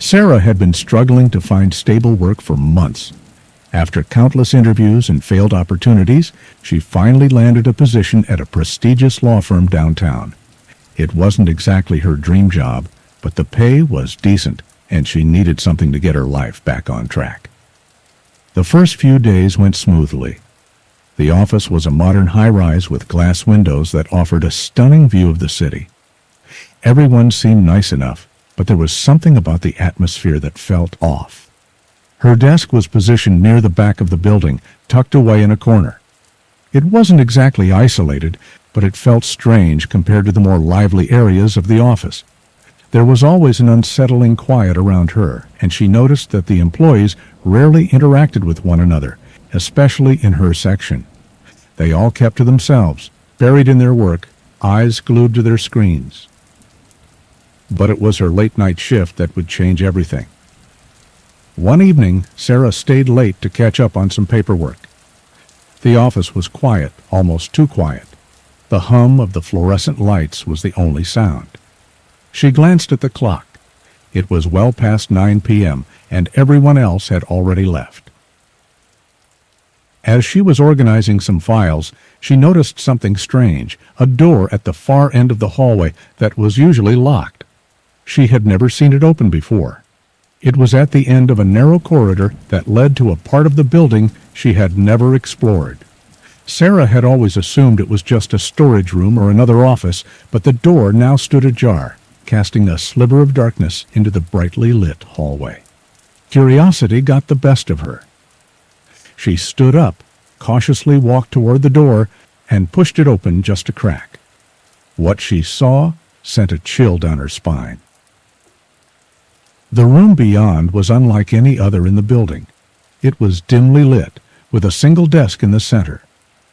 Sarah had been struggling to find stable work for months. After countless interviews and failed opportunities, she finally landed a position at a prestigious law firm downtown. It wasn't exactly her dream job, but the pay was decent, and she needed something to get her life back on track. The first few days went smoothly. The office was a modern high-rise with glass windows that offered a stunning view of the city. Everyone seemed nice enough, but there was something about the atmosphere that felt off. Her desk was positioned near the back of the building, tucked away in a corner. It wasn't exactly isolated, but it felt strange compared to the more lively areas of the office. There was always an unsettling quiet around her, and she noticed that the employees rarely interacted with one another, especially in her section. They all kept to themselves, buried in their work, eyes glued to their screens. But it was her late-night shift that would change everything. One evening, Sarah stayed late to catch up on some paperwork. The office was quiet, almost too quiet. The hum of the fluorescent lights was the only sound. She glanced at the clock. It was well past 9 p.m., and everyone else had already left. As she was organizing some files, she noticed something strange, a door at the far end of the hallway that was usually locked. She had never seen it open before. It was at the end of a narrow corridor that led to a part of the building she had never explored. Sarah had always assumed it was just a storage room or another office, but the door now stood ajar, casting a sliver of darkness into the brightly lit hallway. Curiosity got the best of her. She stood up, cautiously walked toward the door, and pushed it open just a crack. What she saw sent a chill down her spine. The room beyond was unlike any other in the building. It was dimly lit, with a single desk in the center.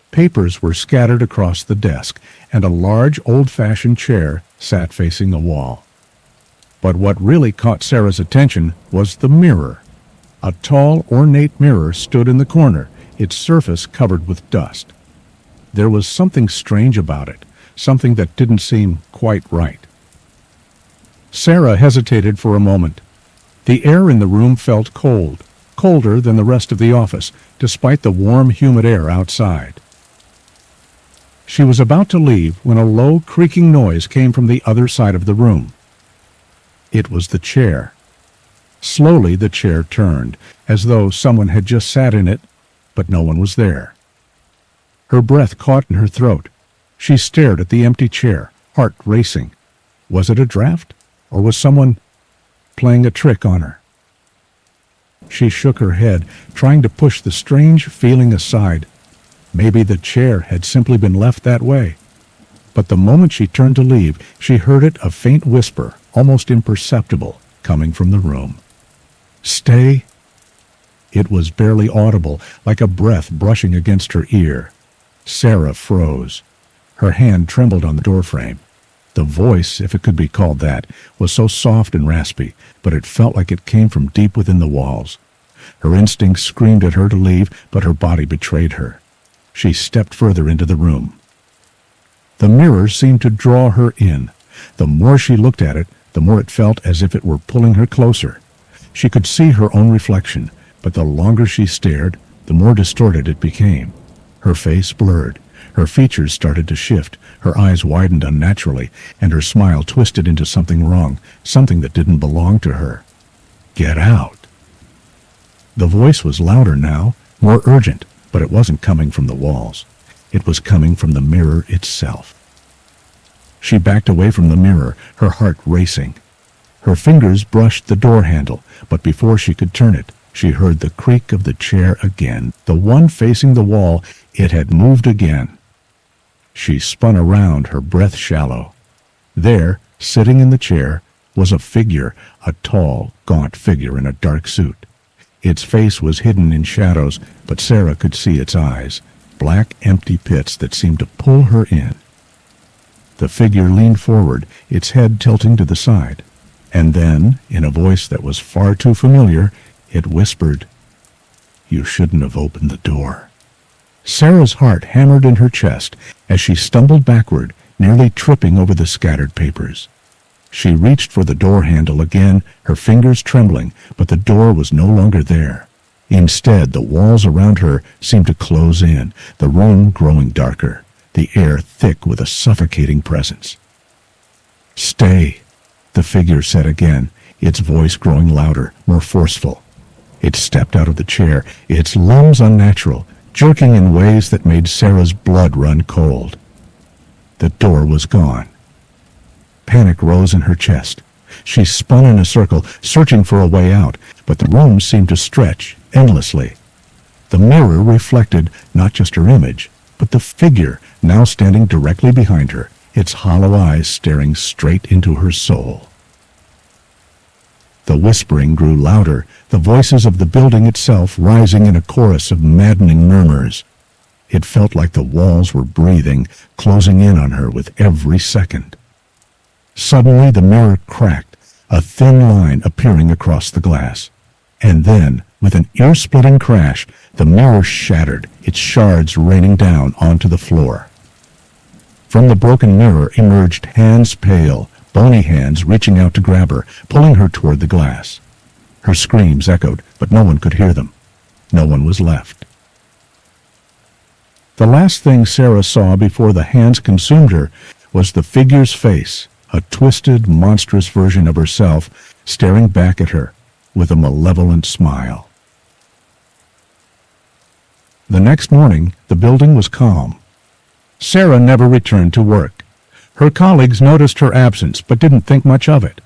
Papers were scattered across the desk, and a large old-fashioned chair sat facing the wall. But what really caught Sarah's attention was the mirror. A tall, ornate mirror stood in the corner, its surface covered with dust. There was something strange about it, something that didn't seem quite right. Sarah hesitated for a moment. The air in the room felt cold, colder than the rest of the office, despite the warm, humid air outside. She was about to leave when a low, creaking noise came from the other side of the room. It was the chair. Slowly the chair turned, as though someone had just sat in it, but no one was there. Her breath caught in her throat. She stared at the empty chair, heart racing. Was it a draft, or was someone playing a trick on her? She shook her head, trying to push the strange feeling aside. Maybe the chair had simply been left that way. But the moment she turned to leave, she heard it, a faint whisper, almost imperceptible, coming from the room. "Stay." It was barely audible, like a breath brushing against her ear. Sarah froze. Her hand trembled on the doorframe. The voice, if it could be called that, was so soft and raspy, but it felt like it came from deep within the walls. Her instincts screamed at her to leave, but her body betrayed her. She stepped further into the room. The mirror seemed to draw her in. The more she looked at it, the more it felt as if it were pulling her closer. She could see her own reflection, but the longer she stared, the more distorted it became. Her face blurred. Her features started to shift, her eyes widened unnaturally, and her smile twisted into something wrong, something that didn't belong to her. "Get out." The voice was louder now, more urgent, but it wasn't coming from the walls. It was coming from the mirror itself. She backed away from the mirror, her heart racing. Her fingers brushed the door handle, but before she could turn it, she heard the creak of the chair again. The one facing the wall, it had moved again. She spun around, her breath shallow. There, sitting in the chair, was a figure, a tall, gaunt figure in a dark suit. Its face was hidden in shadows, but Sarah could see its eyes, black, empty pits that seemed to pull her in. The figure leaned forward, its head tilting to the side. And then, in a voice that was far too familiar, it whispered, "You shouldn't have opened the door." Sarah's heart hammered in her chest as she stumbled backward, nearly tripping over the scattered papers. She reached for the door handle again, her fingers trembling, but the door was no longer there. Instead, the walls around her seemed to close in, the room growing darker, the air thick with a suffocating presence. "Stay," the figure said again, its voice growing louder, more forceful. It stepped out of the chair, its limbs unnatural, jerking in ways that made Sarah's blood run cold. The door was gone. Panic rose in her chest. She spun in a circle, searching for a way out, but the room seemed to stretch endlessly. The mirror reflected not just her image, but the figure now standing directly behind her, its hollow eyes staring straight into her soul. The whispering grew louder, the voices of the building itself rising in a chorus of maddening murmurs. It felt like the walls were breathing, closing in on her with every second. Suddenly the mirror cracked, a thin line appearing across the glass. And then, with an ear-splitting crash, the mirror shattered, its shards raining down onto the floor. From the broken mirror emerged hands pale, bony hands reaching out to grab her, pulling her toward the glass. Her screams echoed, but no one could hear them. No one was left. The last thing Sarah saw before the hands consumed her was the figure's face, a twisted, monstrous version of herself staring back at her with a malevolent smile. The next morning, the building was calm. Sarah never returned to work. Her colleagues noticed her absence but didn't think much of it.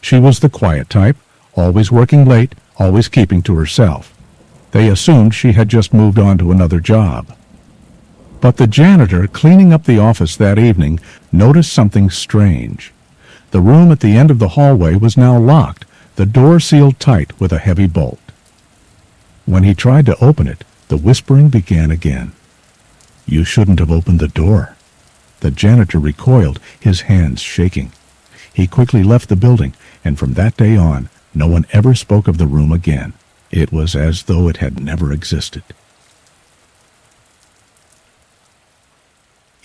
She was the quiet type, always working late, always keeping to herself. They assumed she had just moved on to another job. But the janitor cleaning up the office that evening noticed something strange. The room at the end of the hallway was now locked, the door sealed tight with a heavy bolt. When he tried to open it, the whispering began again. "You shouldn't have opened the door." The janitor recoiled, his hands shaking. He quickly left the building, and from that day on, no one ever spoke of the room again. It was as though it had never existed.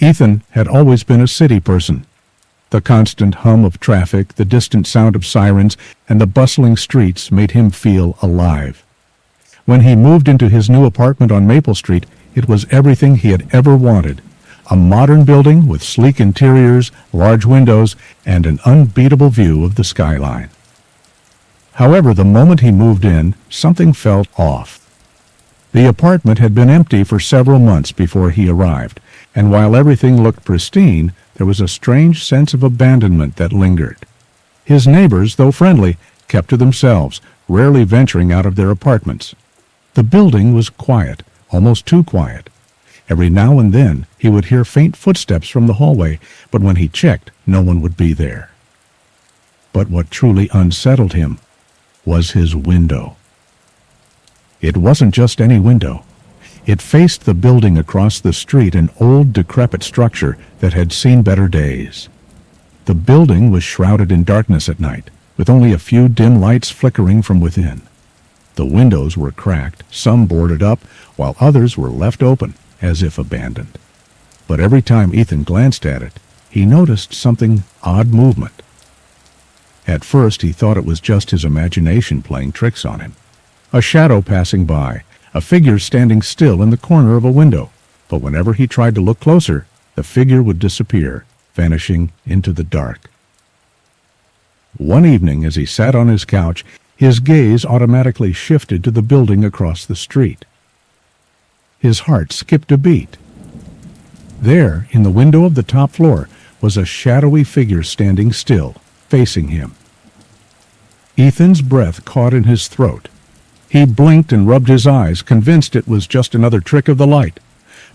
Ethan had always been a city person. The constant hum of traffic, the distant sound of sirens, and the bustling streets made him feel alive. When he moved into his new apartment on Maple Street, it was everything he had ever wanted. A modern building with sleek interiors, large windows, and an unbeatable view of the skyline. However, the moment he moved in, something felt off. The apartment had been empty for several months before he arrived, and while everything looked pristine, there was a strange sense of abandonment that lingered. His neighbors, though friendly, kept to themselves, rarely venturing out of their apartments. The building was quiet, almost too quiet. Every now and then he would hear faint footsteps from the hallway, but when he checked, no one would be there. But what truly unsettled him was his window. It wasn't just any window. It faced the building across the street, an old, decrepit structure that had seen better days. The building was shrouded in darkness at night, with only a few dim lights flickering from within. The windows were cracked, some boarded up, while others were left open, as if abandoned. But every time Ethan glanced at it, he noticed something odd movement. At first he thought it was just his imagination playing tricks on him. A shadow passing by, a figure standing still in the corner of a window, but whenever he tried to look closer, the figure would disappear, vanishing into the dark. One evening, as he sat on his couch, his gaze automatically shifted to the building across the street. His heart skipped a beat. There, in the window of the top floor, was a shadowy figure standing still, facing him. Ethan's breath caught in his throat. He blinked and rubbed his eyes, convinced it was just another trick of the light.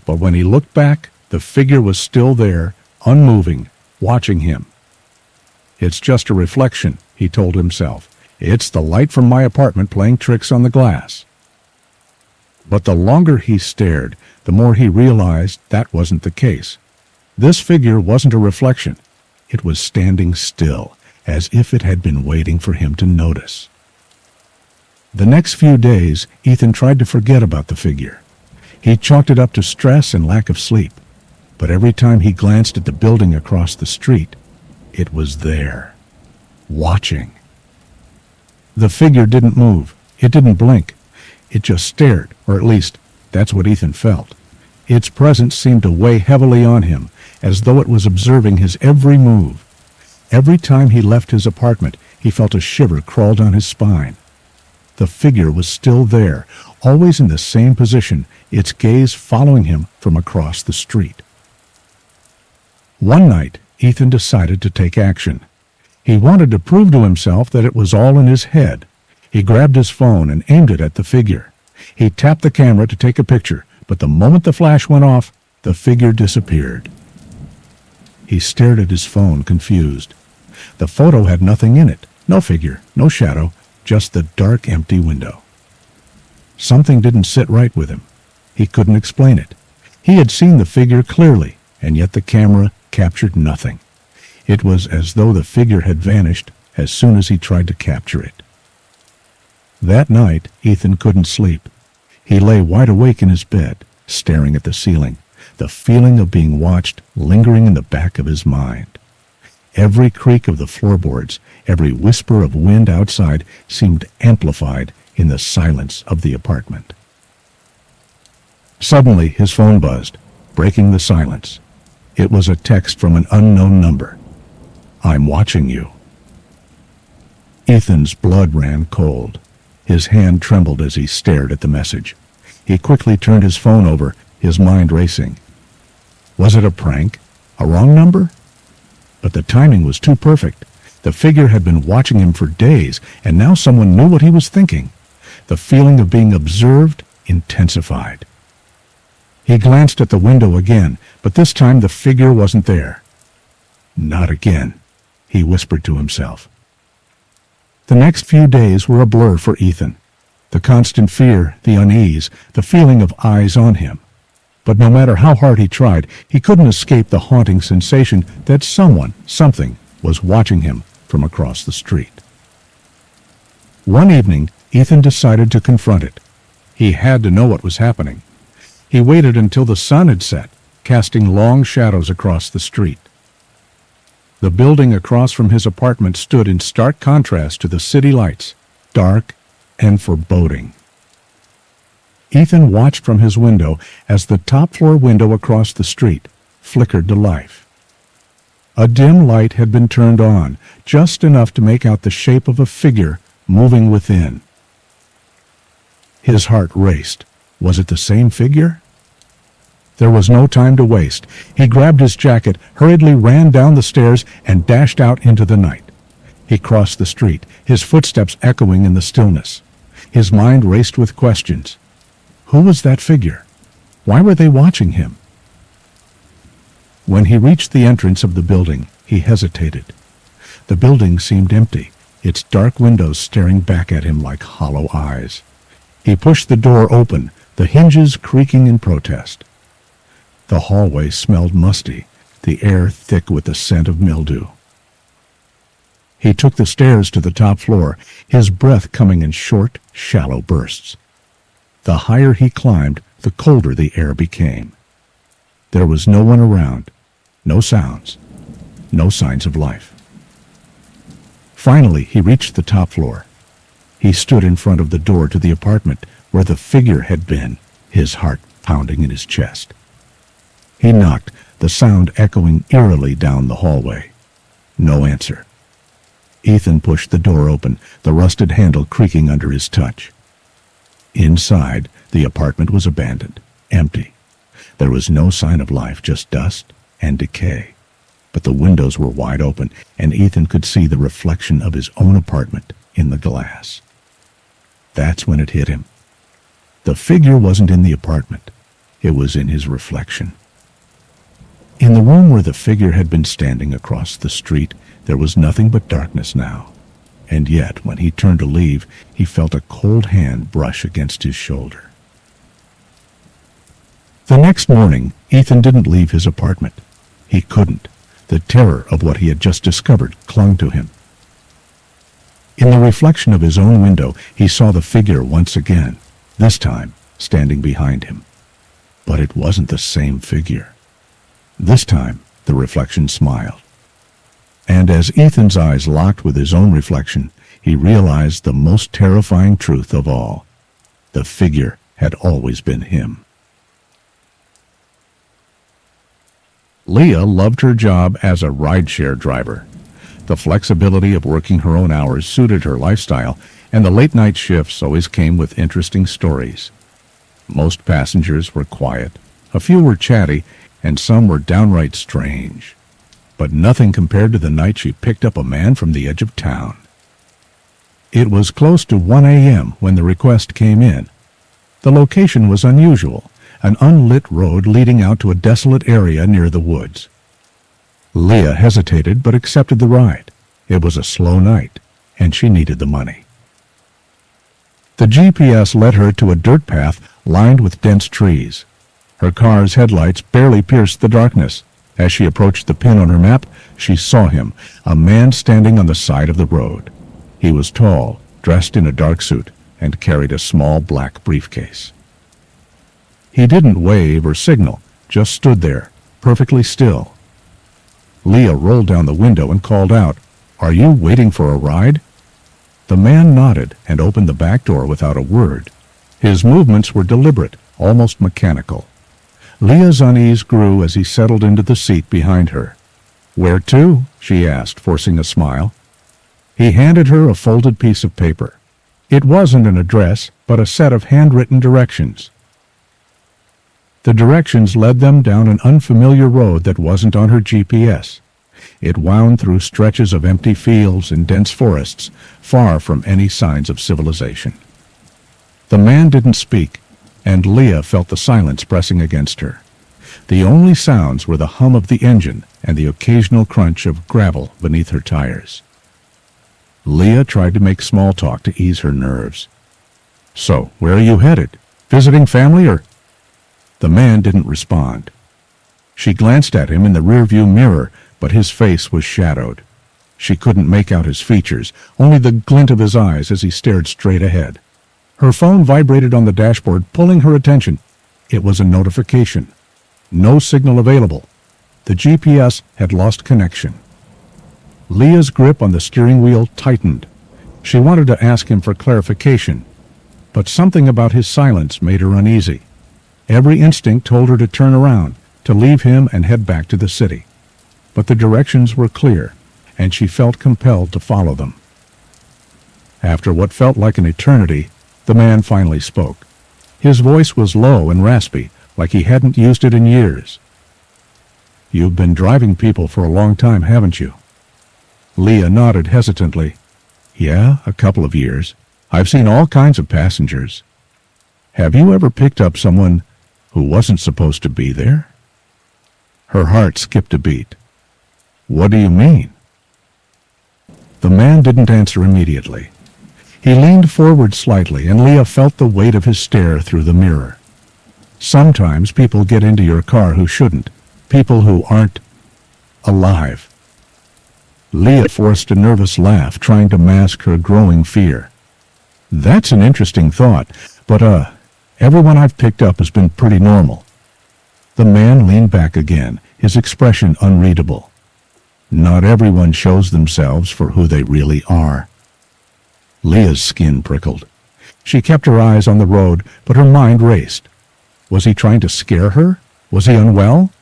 But when he looked back, the figure was still there, unmoving, watching him. "It's just a reflection," he told himself. "It's the light from my apartment playing tricks on the glass." But the longer he stared, the more he realized that wasn't the case. This figure wasn't a reflection. It was standing still, as if it had been waiting for him to notice. The next few days, Ethan tried to forget about the figure. He chalked it up to stress and lack of sleep. But every time he glanced at the building across the street, it was there. watching. The figure didn't move. It didn't blink. It just stared, or at least that's what Ethan felt. Its presence seemed to weigh heavily on him, as though it was observing his every move. Every time he left his apartment, he felt a shiver crawl down his spine. The figure was still there, always in the same position, its gaze following him from across the street. One night, Ethan decided to take action. He wanted to prove to himself that it was all in his head. He grabbed his phone and aimed it at the figure. He tapped the camera to take a picture, but the moment the flash went off, the figure disappeared. He stared at his phone, confused. The photo had nothing in it, no figure, no shadow, just the dark, empty window. Something didn't sit right with him. He couldn't explain it. He had seen the figure clearly, and yet the camera captured nothing. It was as though the figure had vanished as soon as he tried to capture it. That night, Ethan couldn't sleep. He lay wide awake in his bed, staring at the ceiling, the feeling of being watched lingering in the back of his mind. Every creak of the floorboards, every whisper of wind outside seemed amplified in the silence of the apartment. Suddenly, his phone buzzed, breaking the silence. It was a text from an unknown number. "I'm watching you." Ethan's blood ran cold. His hand trembled as he stared at the message. He quickly turned his phone over, his mind racing. Was it a prank? A wrong number? But the timing was too perfect. The figure had been watching him for days, and now someone knew what he was thinking. The feeling of being observed intensified. He glanced at the window again, but this time the figure wasn't there. "Not again," he whispered to himself. The next few days were a blur for Ethan. The constant fear, the unease, the feeling of eyes on him. But no matter how hard he tried, he couldn't escape the haunting sensation that someone, something, was watching him from across the street. One evening, Ethan decided to confront it. He had to know what was happening. He waited until the sun had set, casting long shadows across the street. The building across from his apartment stood in stark contrast to the city lights, dark and foreboding. Ethan watched from his window as the top-floor window across the street flickered to life. A dim light had been turned on, just enough to make out the shape of a figure moving within. His heart raced. Was it the same figure? There was no time to waste. He grabbed his jacket, hurriedly ran down the stairs, and dashed out into the night. He crossed the street, his footsteps echoing in the stillness. His mind raced with questions. Who was that figure? Why were they watching him? When he reached the entrance of the building, he hesitated. The building seemed empty, its dark windows staring back at him like hollow eyes. He pushed the door open, the hinges creaking in protest. The hallway smelled musty, the air thick with the scent of mildew. He took the stairs to the top floor, his breath coming in short, shallow bursts. The higher he climbed, the colder the air became. There was no one around, no sounds, no signs of life. Finally, he reached the top floor. He stood in front of the door to the apartment where the figure had been, his heart pounding in his chest. He knocked, the sound echoing eerily down the hallway. No answer. Ethan pushed the door open, the rusted handle creaking under his touch. Inside, the apartment was abandoned, empty. There was no sign of life, just dust and decay. But the windows were wide open, and Ethan could see the reflection of his own apartment in the glass. That's when it hit him. The figure wasn't in the apartment. It was in his reflection. In the room where the figure had been standing across the street, there was nothing but darkness now. And yet, when he turned to leave, he felt a cold hand brush against his shoulder. The next morning, Ethan didn't leave his apartment. He couldn't. The terror of what he had just discovered clung to him. In the reflection of his own window, he saw the figure once again, this time standing behind him. But it wasn't the same figure. This time, the reflection smiled. And as Ethan's eyes locked with his own reflection, he realized the most terrifying truth of all. The figure had always been him. Leah loved her job as a rideshare driver. The flexibility of working her own hours suited her lifestyle, and the late-night shifts always came with interesting stories. Most passengers were quiet, a few were chatty, and some were downright strange. But nothing compared to the night she picked up a man from the edge of town. It was close to 1 a.m. when the request came in. The location was unusual, an unlit road leading out to a desolate area near the woods. Leah hesitated but accepted the ride. It was a slow night, and she needed the money. The GPS led her to a dirt path lined with dense trees. Her car's headlights barely pierced the darkness. As she approached the pin on her map, she saw him, a man standing on the side of the road. He was tall, dressed in a dark suit, and carried a small black briefcase. He didn't wave or signal, just stood there, perfectly still. Leah rolled down the window and called out, "Are you waiting for a ride?" The man nodded and opened the back door without a word. His movements were deliberate, almost mechanical. Leah's unease grew as he settled into the seat behind her. "Where to?" she asked, forcing a smile. He handed her a folded piece of paper. It wasn't an address, but a set of handwritten directions. The directions led them down an unfamiliar road that wasn't on her GPS. It wound through stretches of empty fields and dense forests, far from any signs of civilization. The man didn't speak, and Leah felt the silence pressing against her. The only sounds were the hum of the engine and the occasional crunch of gravel beneath her tires. Leah tried to make small talk to ease her nerves. "So, where are you headed? Visiting family or—" The man didn't respond. She glanced at him in the rearview mirror, but his face was shadowed. She couldn't make out his features, only the glint of his eyes as he stared straight ahead. Her phone vibrated on the dashboard, pulling her attention. It was a notification. No signal available. The GPS had lost connection. Leah's grip on the steering wheel tightened. She wanted to ask him for clarification, but something about his silence made her uneasy. Every instinct told her to turn around, to leave him and head back to the city. But the directions were clear, and she felt compelled to follow them. After what felt like an eternity, the man finally spoke. His voice was low and raspy, like he hadn't used it in years. "You've been driving people for a long time, haven't you?" Leah nodded hesitantly. "Yeah, a couple of years. I've seen all kinds of passengers." "Have you ever picked up someone who wasn't supposed to be there?" Her heart skipped a beat. "What do you mean?" The man didn't answer immediately. He leaned forward slightly, and Leah felt the weight of his stare through the mirror. Sometimes people get into your car who shouldn't, people who aren't alive. Leah forced a nervous laugh, trying to mask her growing fear. "That's an interesting thought, but everyone I've picked up has been pretty normal." The man leaned back again, his expression unreadable. "Not everyone shows themselves for who they really are." Leah's skin prickled. She kept her eyes on the road, but her mind raced. Was he trying to scare her? Was he unwell?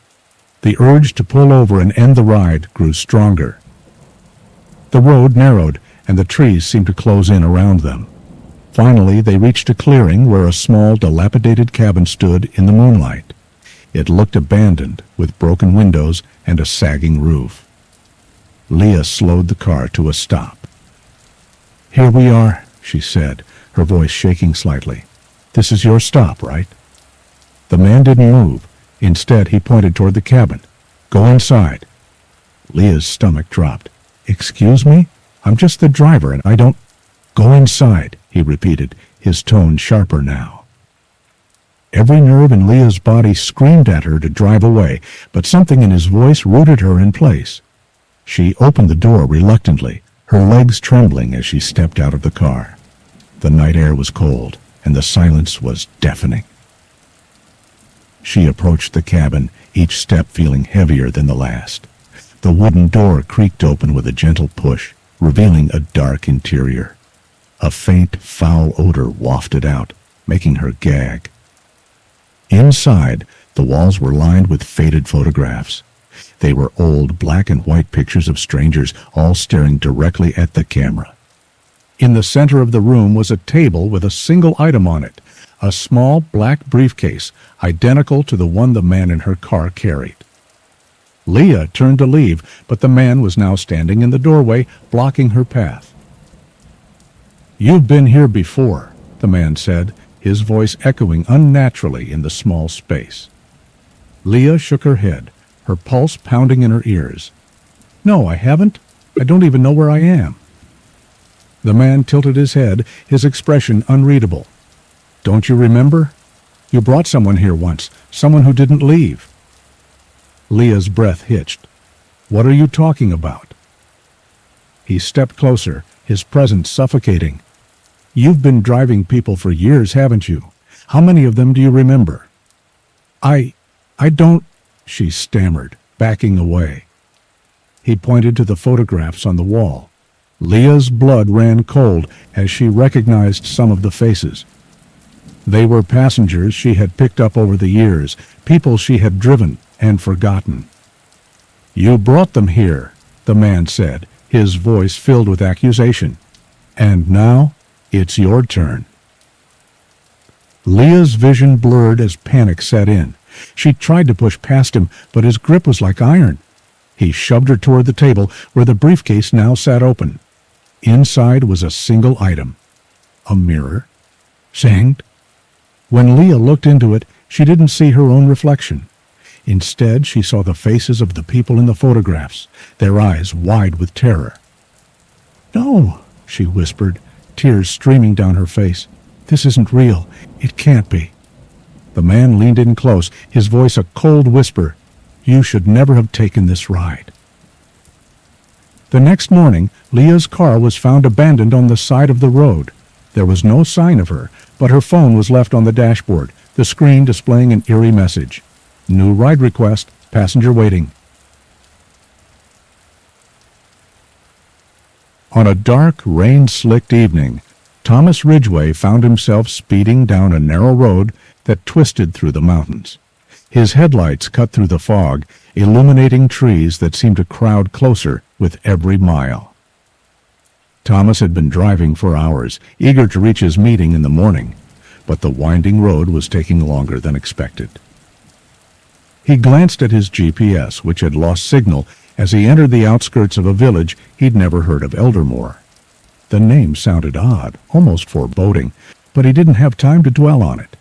The urge to pull over and end the ride grew stronger. The road narrowed, and the trees seemed to close in around them. Finally, they reached a clearing where a small, dilapidated cabin stood in the moonlight. It looked abandoned, with broken windows and a sagging roof. Leah slowed the car to a stop. "Here we are," she said, her voice shaking slightly. "This is your stop, right?" The man didn't move. Instead, he pointed toward the cabin. "Go inside." Leah's stomach dropped. "Excuse me? I'm just the driver, and I don't—" "Go inside," he repeated, his tone sharper now. Every nerve in Leah's body screamed at her to drive away, but something in his voice rooted her in place. She opened the door reluctantly, her legs trembling as she stepped out of the car. The night air was cold, and the silence was deafening. She approached the cabin, each step feeling heavier than the last. The wooden door creaked open with a gentle push, revealing a dark interior. A faint, foul odor wafted out, making her gag. Inside, the walls were lined with faded photographs. They were old black and white pictures of strangers, all staring directly at the camera. In the center of the room was a table with a single item on it, a small black briefcase, identical to the one the man in her car carried. Leah turned to leave, but the man was now standing in the doorway, blocking her path. "You've been here before," the man said, his voice echoing unnaturally in the small space. Leah shook her head, her pulse pounding in her ears. "No, I haven't. I don't even know where I am." The man tilted his head, his expression unreadable. "Don't you remember? You brought someone here once, someone who didn't leave." Leah's breath hitched. "What are you talking about?" He stepped closer, his presence suffocating. "You've been driving people for years, haven't you? How many of them do you remember?" I don't," she stammered, backing away. He pointed to the photographs on the wall. Leah's blood ran cold as she recognized some of the faces. They were passengers she had picked up over the years, people she had driven and forgotten. "You brought them here," the man said, his voice filled with accusation. "And now it's your turn." Leah's vision blurred as panic set in. She tried to push past him, but his grip was like iron. He shoved her toward the table, where the briefcase now sat open. Inside was a single item. A mirror. Zanged. When Leah looked into it, she didn't see her own reflection. Instead, she saw the faces of the people in the photographs, their eyes wide with terror. "No," she whispered, tears streaming down her face. "This isn't real. It can't be." The man leaned in close, his voice a cold whisper. "You should never have taken this ride." The next morning, Leah's car was found abandoned on the side of the road. There was no sign of her, but her phone was left on the dashboard, the screen displaying an eerie message. "New ride request, passenger waiting." On a dark, rain-slicked evening, Thomas Ridgway found himself speeding down a narrow road that twisted through the mountains. His headlights cut through the fog, illuminating trees that seemed to crowd closer with every mile. Thomas had been driving for hours, eager to reach his meeting in the morning, but the winding road was taking longer than expected. He glanced at his GPS, which had lost signal as he entered the outskirts of a village he'd never heard of, Eldermore. The name sounded odd, almost foreboding, but he didn't have time to dwell on it.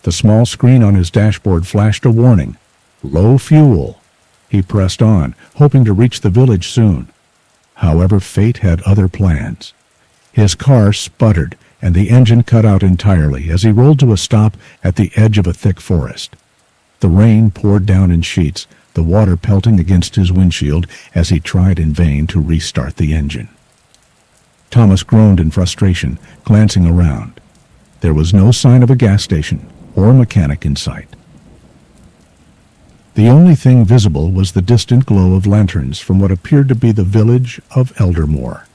The small screen on his dashboard flashed a warning. Low fuel. He pressed on, hoping to reach the village soon. However, fate had other plans. His car sputtered, and the engine cut out entirely as he rolled to a stop at the edge of a thick forest. The rain poured down in sheets, the water pelting against his windshield as he tried in vain to restart the engine. Thomas groaned in frustration, glancing around. There was no sign of a gas station or mechanic in sight. The only thing visible was the distant glow of lanterns from what appeared to be the village of Eldermore.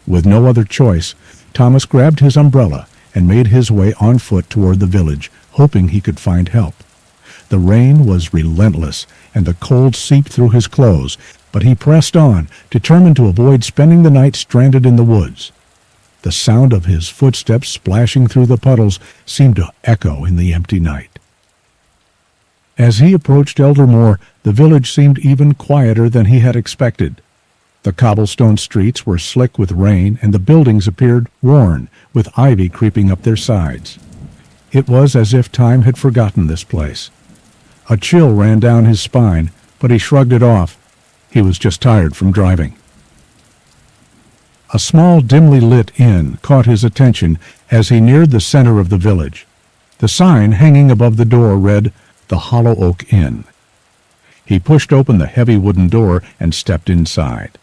With no other choice, Thomas grabbed his umbrella and made his way on foot toward the village, hoping he could find help. The rain was relentless, and the cold seeped through his clothes, but he pressed on, determined to avoid spending the night stranded in the woods. The sound of his footsteps splashing through the puddles seemed to echo in the empty night. As he approached Eldermore, the village seemed even quieter than he had expected. The cobblestone streets were slick with rain, and the buildings appeared worn, with ivy creeping up their sides. It was as if time had forgotten this place. A chill ran down his spine, but he shrugged it off. He was just tired from driving. A small, dimly lit inn caught his attention as he neared the center of the village. The sign hanging above the door read, "The Hollow Oak Inn." He pushed open the heavy wooden door and stepped inside.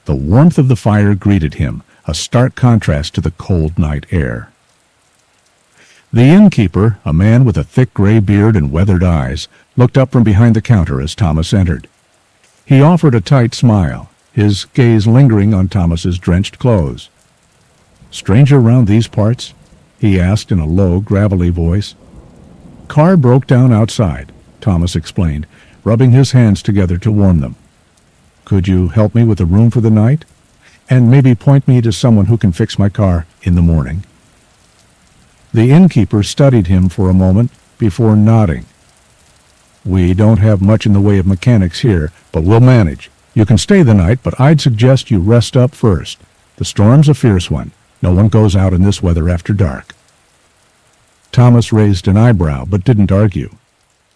The warmth of the fire greeted him, a stark contrast to the cold night air. The innkeeper, a man with a thick gray beard and weathered eyes, looked up from behind the counter as Thomas entered. He offered a tight smile, his gaze lingering on Thomas's drenched clothes. "Stranger round these parts?" he asked in a low, gravelly voice. "Car broke down outside," Thomas explained, rubbing his hands together to warm them. "Could you help me with a room for the night? And maybe point me to someone who can fix my car in the morning?" The innkeeper studied him for a moment before nodding. "We don't have much in the way of mechanics here, but we'll manage. You can stay the night, but I'd suggest you rest up first. The storm's a fierce one. No one goes out in this weather after dark." Thomas raised an eyebrow, but didn't argue.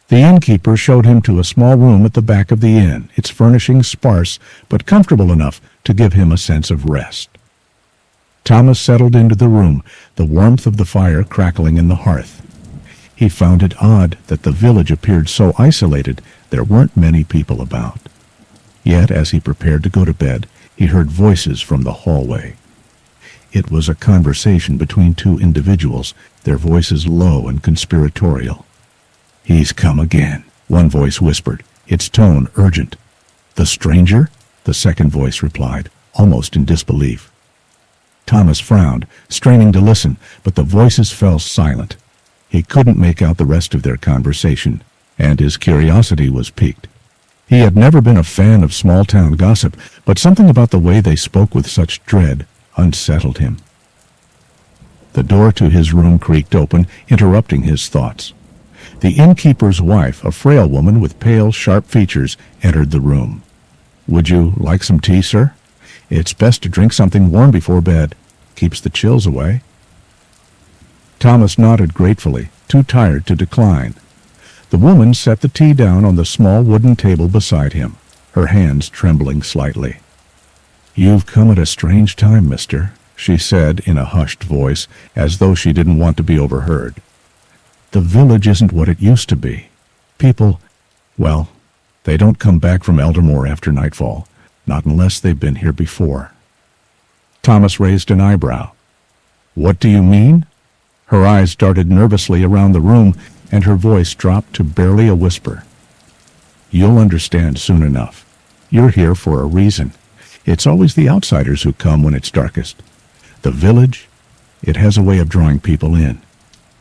The innkeeper showed him to a small room at the back of the inn, its furnishings sparse, but comfortable enough to give him a sense of rest. Thomas settled into the room, the warmth of the fire crackling in the hearth. He found it odd that the village appeared so isolated there weren't many people about. Yet, as he prepared to go to bed, he heard voices from the hallway. It was a conversation between two individuals, their voices low and conspiratorial. "He's come again," one voice whispered, its tone urgent. "The stranger?" the second voice replied, almost in disbelief. Thomas frowned, straining to listen, but the voices fell silent. He couldn't make out the rest of their conversation, and his curiosity was piqued. He had never been a fan of small-town gossip, but something about the way they spoke with such dread unsettled him. The door to his room creaked open, interrupting his thoughts. The innkeeper's wife, a frail woman with pale, sharp features, entered the room. "Would you like some tea, sir? It's best to drink something warm before bed. Keeps the chills away." Thomas nodded gratefully, too tired to decline. The woman set the tea down on the small wooden table beside him, her hands trembling slightly. "You've come at a strange time, mister," she said in a hushed voice, as though she didn't want to be overheard. "The village isn't what it used to be. People, well, they don't come back from Eldermore after nightfall, not unless they've been here before." Thomas raised an eyebrow. "What do you mean?" Her eyes darted nervously around the room, and her voice dropped to barely a whisper. "You'll understand soon enough. You're here for a reason. It's always the outsiders who come when it's darkest. The village, it has a way of drawing people in.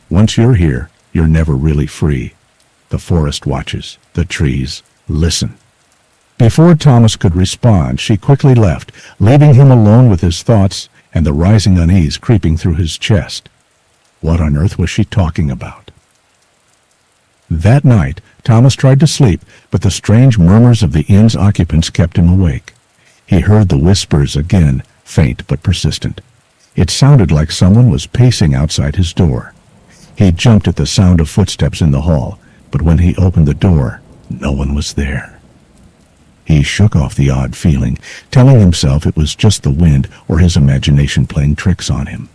Once you're here, you're never really free. The forest watches, the trees, listen." Before Thomas could respond, she quickly left, leaving him alone with his thoughts and the rising unease creeping through his chest. What on earth was she talking about? That night, Thomas tried to sleep, but the strange murmurs of the inn's occupants kept him awake. He heard the whispers again, faint but persistent. It sounded like someone was pacing outside his door. He jumped at the sound of footsteps in the hall, but when he opened the door, no one was there. He shook off the odd feeling, telling himself it was just the wind or his imagination playing tricks on him.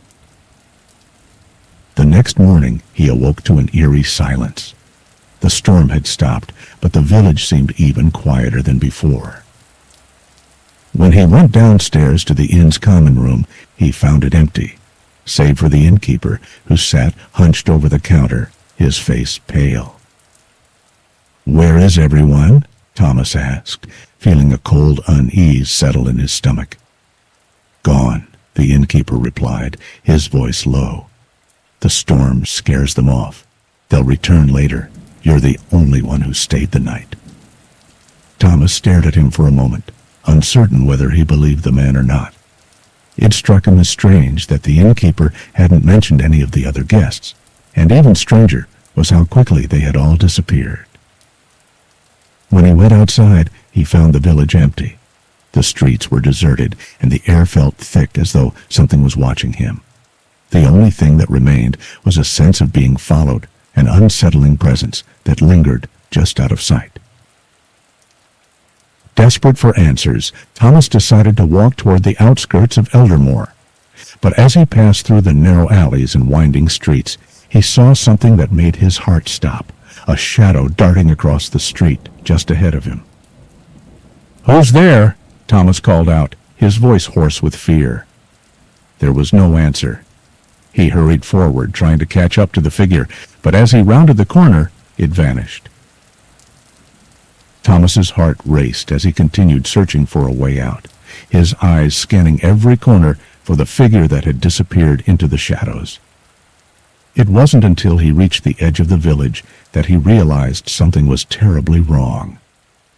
The next morning, he awoke to an eerie silence. The storm had stopped, but the village seemed even quieter than before. When he went downstairs to the inn's common room, he found it empty, save for the innkeeper, who sat hunched over the counter, his face pale. "Where is everyone?" Thomas asked, feeling a cold unease settle in his stomach. "Gone," the innkeeper replied, his voice low. "The storm scares them off. They'll return later. You're the only one who stayed the night." Thomas stared at him for a moment, uncertain whether he believed the man or not. It struck him as strange that the innkeeper hadn't mentioned any of the other guests, and even stranger was how quickly they had all disappeared. When he went outside, he found the village empty. The streets were deserted, and the air felt thick as though something was watching him. The only thing that remained was a sense of being followed, an unsettling presence that lingered just out of sight. Desperate for answers, Thomas decided to walk toward the outskirts of Eldermore. But as he passed through the narrow alleys and winding streets, he saw something that made his heart stop, a shadow darting across the street just ahead of him. "Who's there?" Thomas called out, his voice hoarse with fear. There was no answer. He hurried forward, trying to catch up to the figure, but as he rounded the corner, it vanished. Thomas's heart raced as he continued searching for a way out, his eyes scanning every corner for the figure that had disappeared into the shadows. It wasn't until he reached the edge of the village that he realized something was terribly wrong.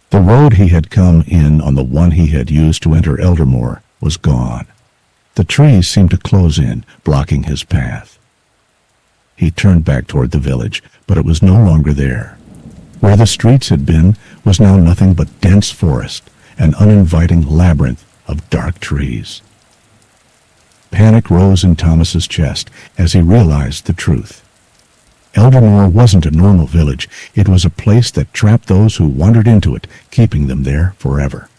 The road he had come in on the one he had used to enter Eldermore was gone. The trees seemed to close in, blocking his path. He turned back toward the village, but it was no longer there. Where the streets had been was now nothing but dense forest, an uninviting labyrinth of dark trees. Panic rose in Thomas's chest as he realized the truth. Eldermore wasn't a normal village. It was a place that trapped those who wandered into it, keeping them there forever.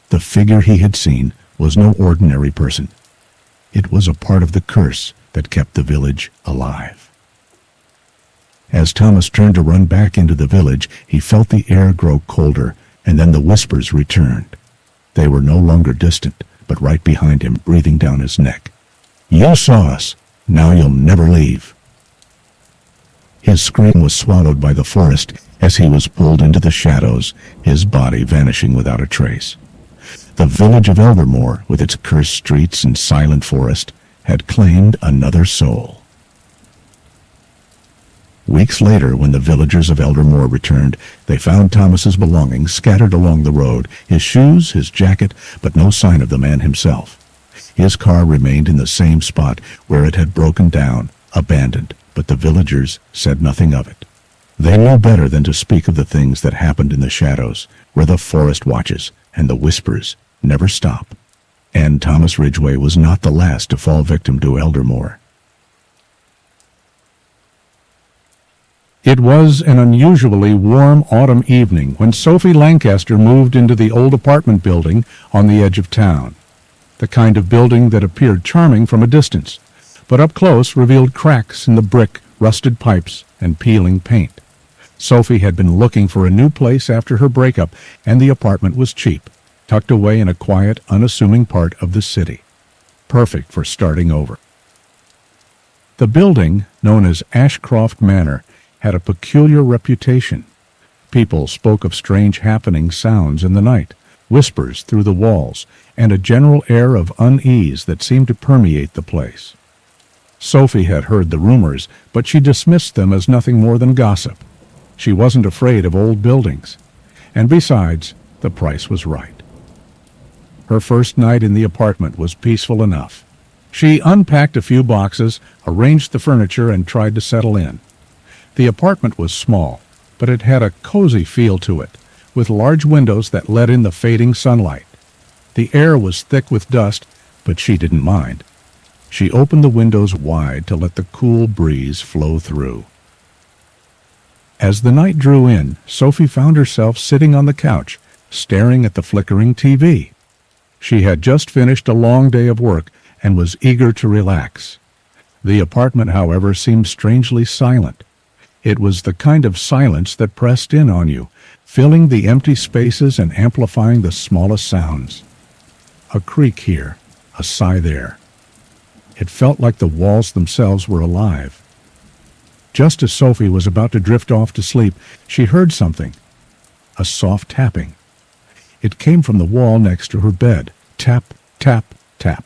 The figure he had seen was no ordinary person. It was a part of the curse that kept the village alive. As Thomas turned to run back into the village, he felt the air grow colder, and then the whispers returned. They were no longer distant, but right behind him, breathing down his neck. "You saw us. Now you'll never leave." His scream was swallowed by the forest as he was pulled into the shadows, his body vanishing without a trace. The village of Eldermore, with its cursed streets and silent forest, had claimed another soul. Weeks later, when the villagers of Eldermore returned, they found Thomas's belongings scattered along the road, his shoes, his jacket, but no sign of the man himself. His car remained in the same spot where it had broken down, abandoned, but the villagers said nothing of it. They knew better than to speak of the things that happened in the shadows, where the forest watches and the whispers never stop. And Thomas Ridgway was not the last to fall victim to Eldermore. It was an unusually warm autumn evening when Sophie Lancaster moved into the old apartment building on the edge of town. The kind of building that appeared charming from a distance, but up close revealed cracks in the brick, rusted pipes, and peeling paint. Sophie had been looking for a new place after her breakup, and the apartment was cheap, tucked away in a quiet, unassuming part of the city. Perfect for starting over. The building, known as Ashcroft Manor, had a peculiar reputation. People spoke of strange happening sounds in the night, whispers through the walls, and a general air of unease that seemed to permeate the place. Sophie had heard the rumors, but she dismissed them as nothing more than gossip. She wasn't afraid of old buildings. And besides, the price was right. Her first night in the apartment was peaceful enough. She unpacked a few boxes, arranged the furniture, and tried to settle in. The apartment was small, but it had a cozy feel to it, with large windows that let in the fading sunlight. The air was thick with dust, but she didn't mind. She opened the windows wide to let the cool breeze flow through. As the night drew in, Sophie found herself sitting on the couch, staring at the flickering TV. She had just finished a long day of work and was eager to relax. The apartment, however, seemed strangely silent. It was the kind of silence that pressed in on you, filling the empty spaces and amplifying the smallest sounds. A creak here, a sigh there. It felt like the walls themselves were alive. Just as Sophie was about to drift off to sleep, she heard something. A soft tapping. It came from the wall next to her bed. Tap, tap, tap.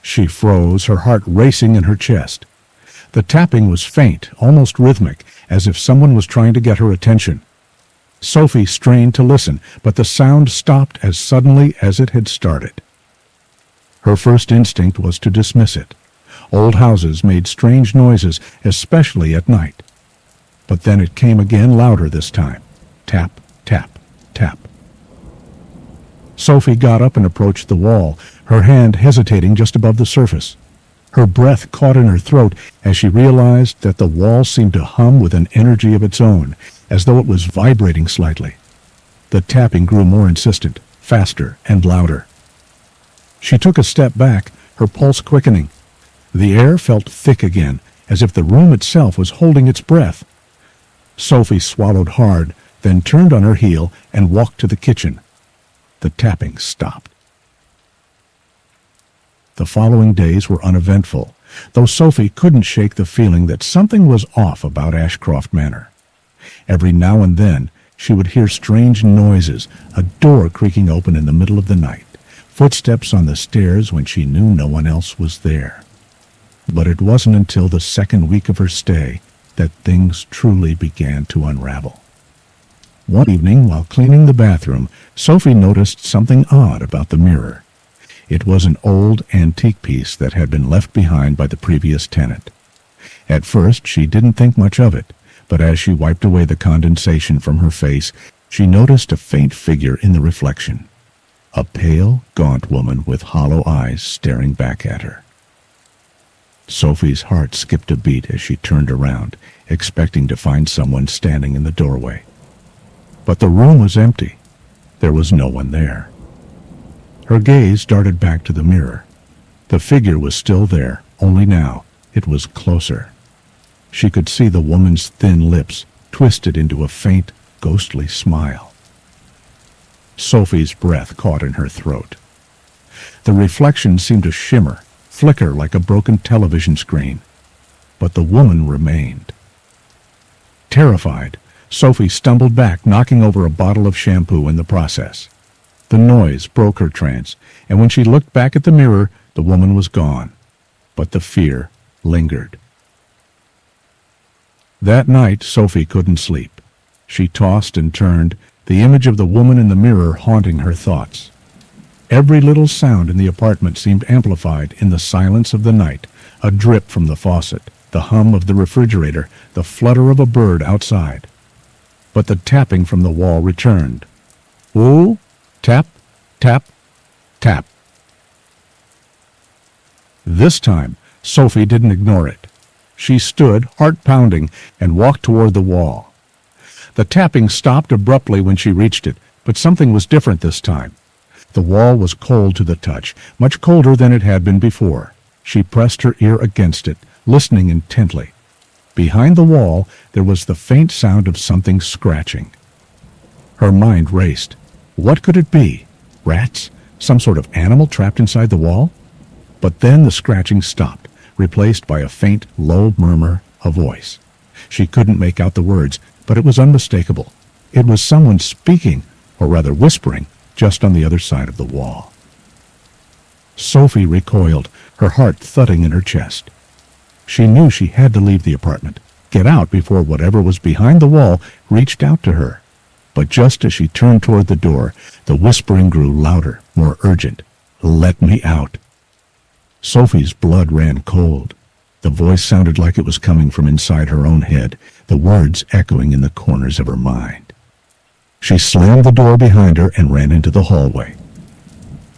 She froze, her heart racing in her chest. The tapping was faint, almost rhythmic, as if someone was trying to get her attention. Sophie strained to listen, but the sound stopped as suddenly as it had started. Her first instinct was to dismiss it. Old houses made strange noises, especially at night. But then it came again, louder this time. Tap, tap, tap. Sophie got up and approached the wall, her hand hesitating just above the surface. Her breath caught in her throat as she realized that the wall seemed to hum with an energy of its own, as though it was vibrating slightly. The tapping grew more insistent, faster and louder. She took a step back, her pulse quickening. The air felt thick again, as if the room itself was holding its breath. Sophie swallowed hard, then turned on her heel and walked to the kitchen. The tapping stopped. The following days were uneventful, though Sophie couldn't shake the feeling that something was off about Ashcroft Manor. Every now and then, She would hear strange noises, a door creaking open in the middle of the night, footsteps on the stairs when she knew no one else was there. But it wasn't until the second week of her stay that things truly began to unravel. One evening, while cleaning the bathroom, Sophie noticed something odd about the mirror. It was an old antique piece that had been left behind by the previous tenant. At first, she didn't think much of it, but as she wiped away the condensation from her face, she noticed a faint figure in the reflection. A pale, gaunt woman with hollow eyes staring back at her. Sophie's heart skipped a beat as she turned around, expecting to find someone standing in the doorway. But the room was empty. There was no one there. Her gaze darted back to the mirror. The figure was still there, only now it was closer. She could see the woman's thin lips twisted into a faint, ghostly smile. Sophie's breath caught in her throat. The reflection seemed to shimmer, flicker like a broken television screen. But the woman remained. Terrified, Sophie stumbled back, knocking over a bottle of shampoo in the process. The noise broke her trance, and when she looked back at the mirror, the woman was gone. But the fear lingered. That night, Sophie couldn't sleep. She tossed and turned, the image of the woman in the mirror haunting her thoughts. Every little sound in the apartment seemed amplified in the silence of the night, a drip from the faucet, the hum of the refrigerator, the flutter of a bird outside. But the tapping from the wall returned. Ooh, tap, tap, tap. This time, Sophie didn't ignore it. She stood, heart pounding, and walked toward the wall. The tapping stopped abruptly when she reached it, but something was different this time. The wall was cold to the touch, much colder than it had been before. She pressed her ear against it, listening intently. Behind the wall, there was the faint sound of something scratching. Her mind raced. What could it be? Rats? Some sort of animal trapped inside the wall? But then the scratching stopped, replaced by a faint, low murmur, a voice. She couldn't make out the words, but it was unmistakable. It was someone speaking, or rather whispering, just on the other side of the wall. Sophie recoiled, her heart thudding in her chest. She knew she had to leave the apartment, get out before whatever was behind the wall reached out to her. But just as she turned toward the door, the whispering grew louder, more urgent. "Let me out." Sophie's blood ran cold. The voice sounded like it was coming from inside her own head, the words echoing in the corners of her mind. She slammed the door behind her and ran into the hallway.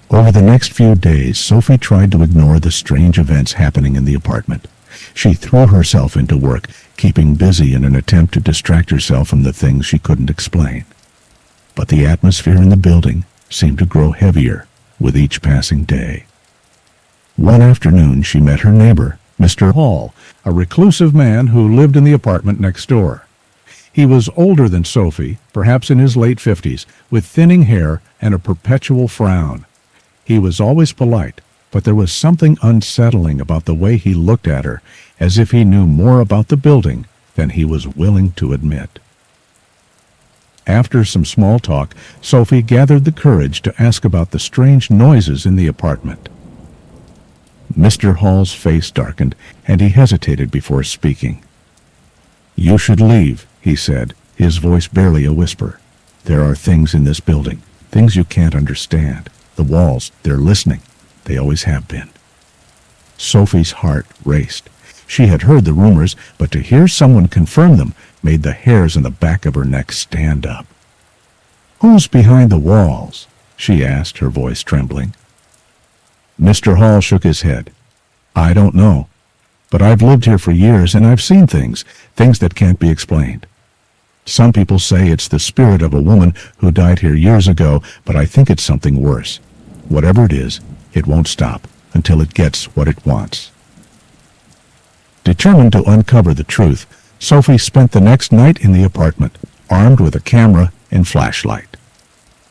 Over the next few days, Sophie tried to ignore the strange events happening in the apartment. She threw herself into work, keeping busy in an attempt to distract herself from the things she couldn't explain. But the atmosphere in the building seemed to grow heavier with each passing day. One afternoon, she met her neighbor, Mr. Hall, a reclusive man who lived in the apartment next door. He was older than Sophie, perhaps in his late 50s, with thinning hair and a perpetual frown. He was always polite, but there was something unsettling about the way he looked at her, as if he knew more about the building than he was willing to admit. After some small talk, Sophie gathered the courage to ask about the strange noises in the apartment. Mr. Hall's face darkened, and he hesitated before speaking. "You should leave," he said, his voice barely a whisper. "There are things in this building, things you can't understand. The walls, they're listening. They always have been." Sophie's heart raced. She had heard the rumors, but to hear someone confirm them made the hairs on the back of her neck stand up. "Who's behind the walls?" she asked, her voice trembling. Mr. Hall shook his head. "I don't know, but I've lived here for years and I've seen things that can't be explained. Some people say it's the spirit of a woman who died here years ago, but I think it's something worse. Whatever it is, it won't stop until it gets what it wants." Determined to uncover the truth, Sophie spent the next night in the apartment, armed with a camera and flashlight.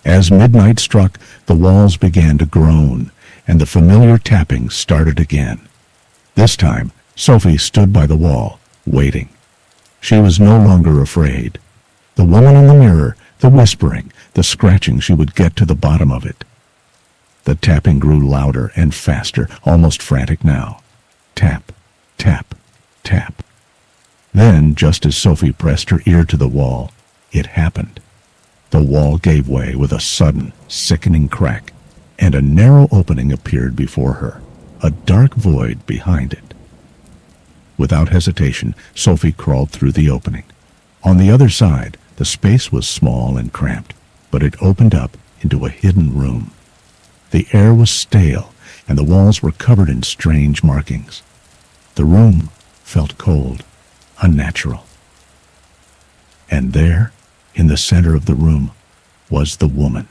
As midnight struck, the walls began to groan, and the familiar tapping started again. This time, Sophie stood by the wall, waiting. She was no longer afraid. The woman in the mirror, The whispering, the scratching, she would get to the bottom of it. The tapping grew louder and faster, almost frantic now. Tap, tap, tap. Then, just as Sophie pressed her ear to the wall, it happened. The wall gave way with a sudden, sickening crack, and a narrow opening appeared before her, a dark void behind it. Without hesitation, Sophie crawled through the opening. On the other side, the space was small and cramped, but it opened up into a hidden room. The air was stale, and the walls were covered in strange markings. The room felt cold, unnatural. And there, in the center of the room, was the woman.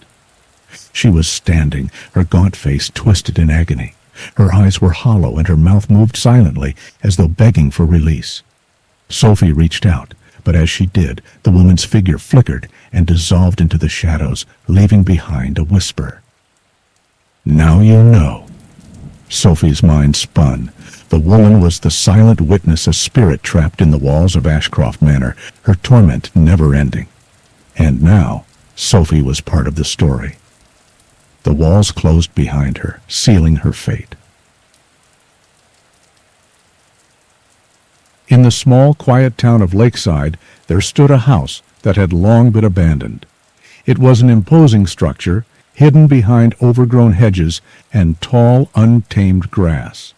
She was standing, her gaunt face twisted in agony. Her eyes were hollow, and her mouth moved silently, as though begging for release. Sophie reached out, but as she did, the woman's figure flickered and dissolved into the shadows, leaving behind a whisper. "Now you know." Sophie's mind spun. The woman was the silent witness, a spirit trapped in the walls of Ashcroft Manor, her torment never ending. And now, Sophie was part of the story. The walls closed behind her, sealing her fate. In the small, quiet town of Lakeside, there stood a house that had long been abandoned. It was an imposing structure, hidden behind overgrown hedges and tall, untamed grass.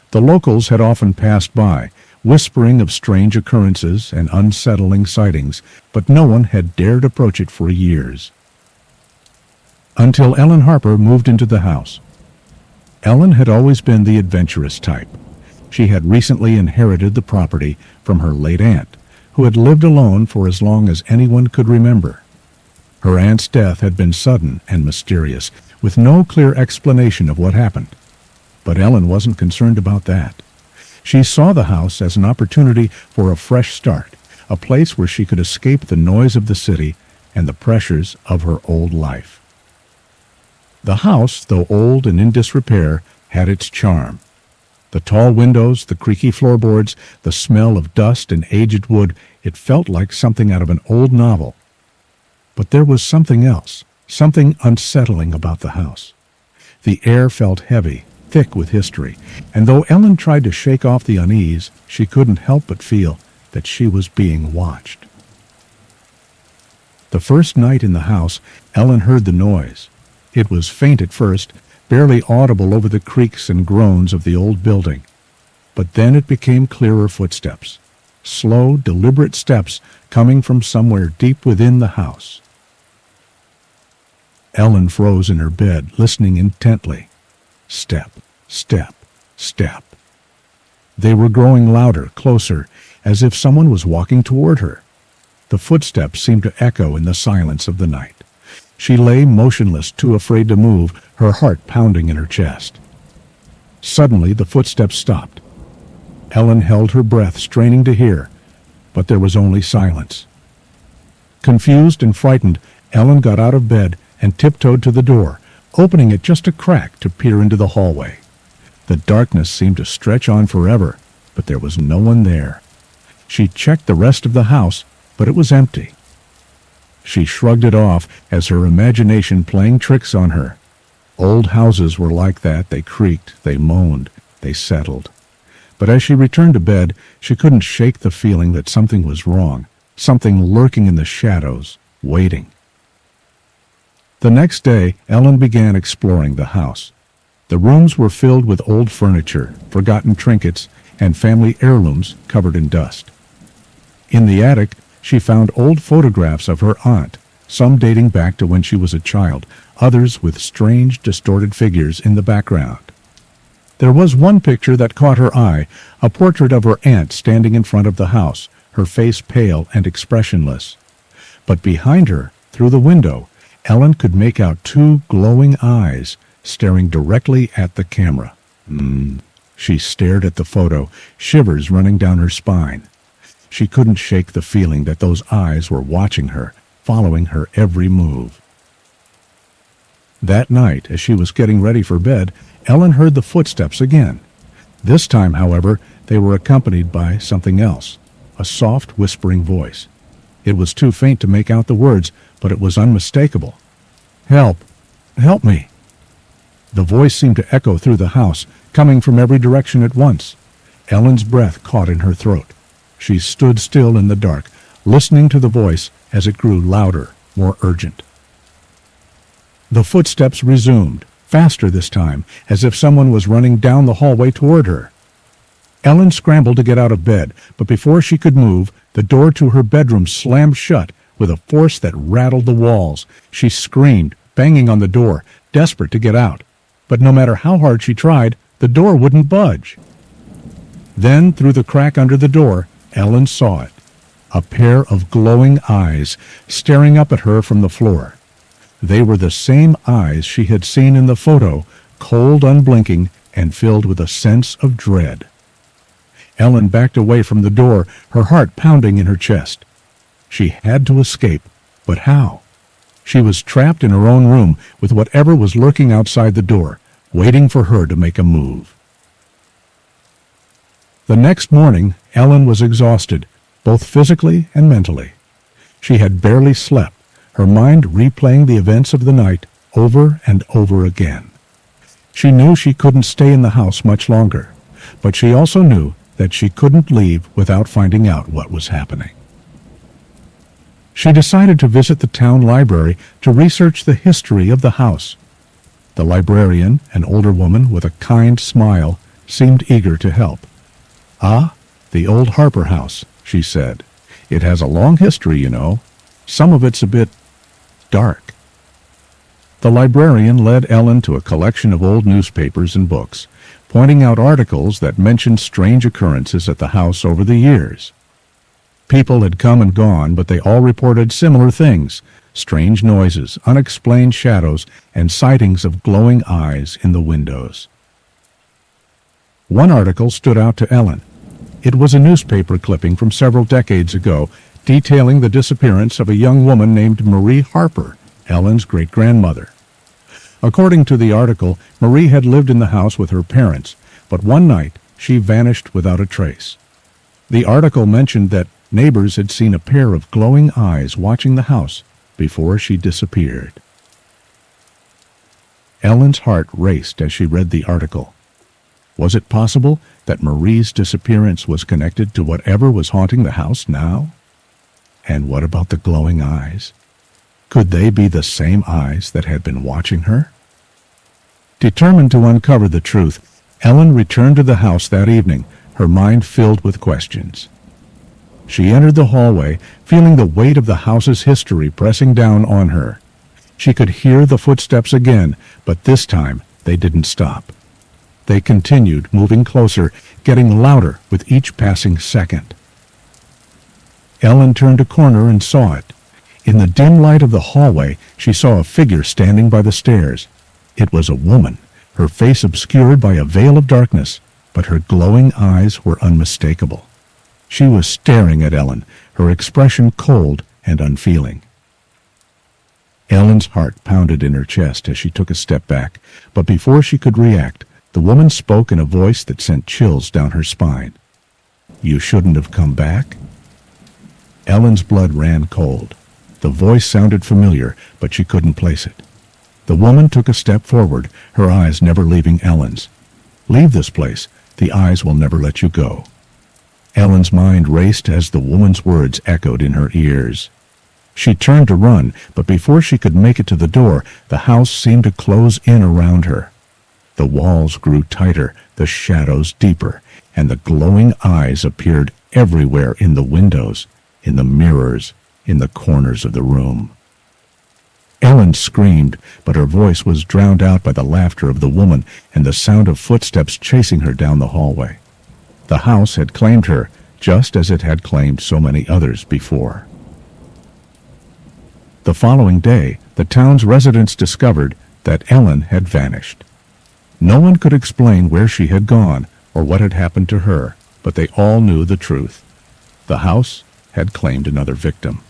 The locals had often passed by, whispering of strange occurrences and unsettling sightings, but no one had dared approach it for years. Until Ellen Harper moved into the house. Ellen had always been the adventurous type. She had recently inherited the property from her late aunt, who had lived alone for as long as anyone could remember. Her aunt's death had been sudden and mysterious, with no clear explanation of what happened. But Ellen wasn't concerned about that. She saw the house as an opportunity for a fresh start, a place where she could escape the noise of the city and the pressures of her old life. The house, though old and in disrepair, had its charm. The tall windows, the creaky floorboards, the smell of dust and aged wood, it felt like something out of an old novel. But there was something else, something unsettling about the house. The air felt heavy, thick with history, and though Ellen tried to shake off the unease, she couldn't help but feel that she was being watched. The first night in the house, Ellen heard the noise. It was faint at first, barely audible over the creaks and groans of the old building. But then it became clearer footsteps, slow, deliberate steps coming from somewhere deep within the house. Ellen froze in her bed, listening intently. Step, step, step. They were growing louder, closer, as if someone was walking toward her. The footsteps seemed to echo in the silence of the night. She lay motionless, too afraid to move, her heart pounding in her chest. Suddenly, the footsteps stopped. Ellen held her breath, straining to hear, but there was only silence. Confused and frightened, Ellen got out of bed and tiptoed to the door, opening it just a crack to peer into the hallway. The darkness seemed to stretch on forever, but there was no one there. She checked the rest of the house, but it was empty. She shrugged it off as her imagination playing tricks on her. Old houses were like that. They creaked, they moaned, they settled. But as she returned to bed, she couldn't shake the feeling that something was wrong, something lurking in the shadows, waiting. The next day, Ellen began exploring the house. The rooms were filled with old furniture, forgotten trinkets, and family heirlooms covered in dust. In the attic, she found old photographs of her aunt, some dating back to when she was a child, others with strange, distorted figures in the background. There was one picture that caught her eye, a portrait of her aunt standing in front of the house, her face pale and expressionless. But behind her, through the window, Ellen could make out two glowing eyes staring directly at the camera. She stared at the photo, shivers running down her spine. She couldn't shake the feeling that those eyes were watching her, following her every move. That night, as she was getting ready for bed, Ellen heard the footsteps again. This time, however, they were accompanied by something else, a soft, whispering voice. It was too faint to make out the words, but it was unmistakable. "Help! Help me!" The voice seemed to echo through the house, coming from every direction at once. Ellen's breath caught in her throat. She stood still in the dark, listening to the voice as it grew louder, more urgent. The footsteps resumed, faster this time, as if someone was running down the hallway toward her. Ellen scrambled to get out of bed, but before she could move, the door to her bedroom slammed shut with a force that rattled the walls. She screamed, banging on the door, desperate to get out. But no matter how hard she tried, the door wouldn't budge. Then, through the crack under the door, Ellen saw it. A pair of glowing eyes staring up at her from the floor. They were the same eyes she had seen in the photo, cold, unblinking, and filled with a sense of dread. Ellen backed away from the door, her heart pounding in her chest. She had to escape, but how? She was trapped in her own room with whatever was lurking outside the door, waiting for her to make a move. The next morning, Ellen was exhausted, both physically and mentally. She had barely slept, her mind replaying the events of the night over and over again. She knew she couldn't stay in the house much longer, but she also knew that she couldn't leave without finding out what was happening. She decided to visit the town library to research the history of the house. The librarian, an older woman with a kind smile, seemed eager to help. "Ah, the old Harper house," she said. "It has a long history, you know. Some of it's a bit dark." The librarian led Ellen to a collection of old newspapers and books, pointing out articles that mentioned strange occurrences at the house over the years. People had come and gone, but they all reported similar things: strange noises, unexplained shadows, and sightings of glowing eyes in the windows. One article stood out to Ellen. It was a newspaper clipping from several decades ago, detailing the disappearance of a young woman named Marie Harper, Ellen's great-grandmother. According to the article, Marie had lived in the house with her parents, but one night she vanished without a trace. The article mentioned that neighbors had seen a pair of glowing eyes watching the house before she disappeared. Ellen's heart raced as she read the article. Was it possible that Marie's disappearance was connected to whatever was haunting the house now? And what about the glowing eyes? Could they be the same eyes that had been watching her? Determined to uncover the truth, Ellen returned to the house that evening, her mind filled with questions. She entered the hallway, feeling the weight of the house's history pressing down on her. She could hear the footsteps again, but this time they didn't stop. They continued, moving closer, getting louder with each passing second. Ellen turned a corner and saw it. In the dim light of the hallway, she saw a figure standing by the stairs. It was a woman, her face obscured by a veil of darkness, but her glowing eyes were unmistakable. She was staring at Ellen, her expression cold and unfeeling. Ellen's heart pounded in her chest as she took a step back, but before she could react, the woman spoke in a voice that sent chills down her spine. "You shouldn't have come back?" Ellen's blood ran cold. The voice sounded familiar, but she couldn't place it. The woman took a step forward, her eyes never leaving Ellen's. "Leave this place. The eyes will never let you go." Ellen's mind raced as the woman's words echoed in her ears. She turned to run, but before she could make it to the door, the house seemed to close in around her. The walls grew tighter, the shadows deeper, and the glowing eyes appeared everywhere, in the windows, in the mirrors, in the corners of the room. Ellen screamed, but her voice was drowned out by the laughter of the woman and the sound of footsteps chasing her down the hallway. The house had claimed her, just as it had claimed so many others before. The following day, the town's residents discovered that Ellen had vanished. No one could explain where she had gone or what had happened to her, but they all knew the truth. The house had claimed another victim.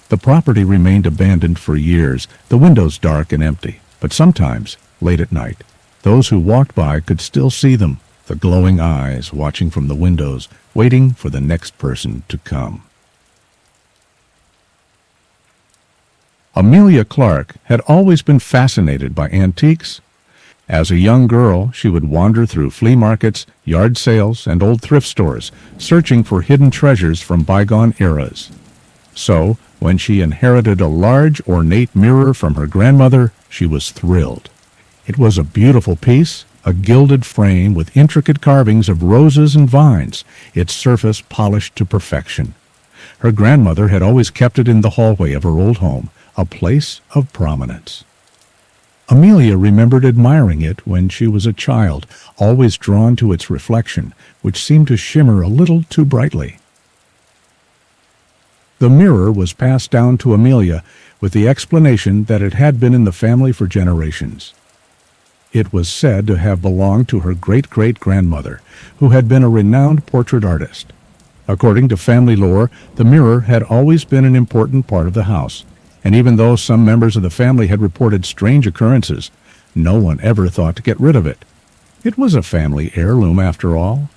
The property remained abandoned for years, the windows dark and empty, but sometimes, late at night, those who walked by could still see them, the glowing eyes watching from the windows, waiting for the next person to come. Amelia Clark had always been fascinated by antiques. As a young girl, she would wander through flea markets, yard sales, and old thrift stores, searching for hidden treasures from bygone eras. So, when she inherited a large, ornate mirror from her grandmother, she was thrilled. It was a beautiful piece, a gilded frame with intricate carvings of roses and vines, its surface polished to perfection. Her grandmother had always kept it in the hallway of her old home, a place of prominence. Amelia remembered admiring it when she was a child, always drawn to its reflection, which seemed to shimmer a little too brightly. The mirror was passed down to Amelia with the explanation that it had been in the family for generations. It was said to have belonged to her great-great-grandmother, who had been a renowned portrait artist. According to family lore, the mirror had always been an important part of the house, and even though some members of the family had reported strange occurrences, no one ever thought to get rid of it. It was a family heirloom, after all.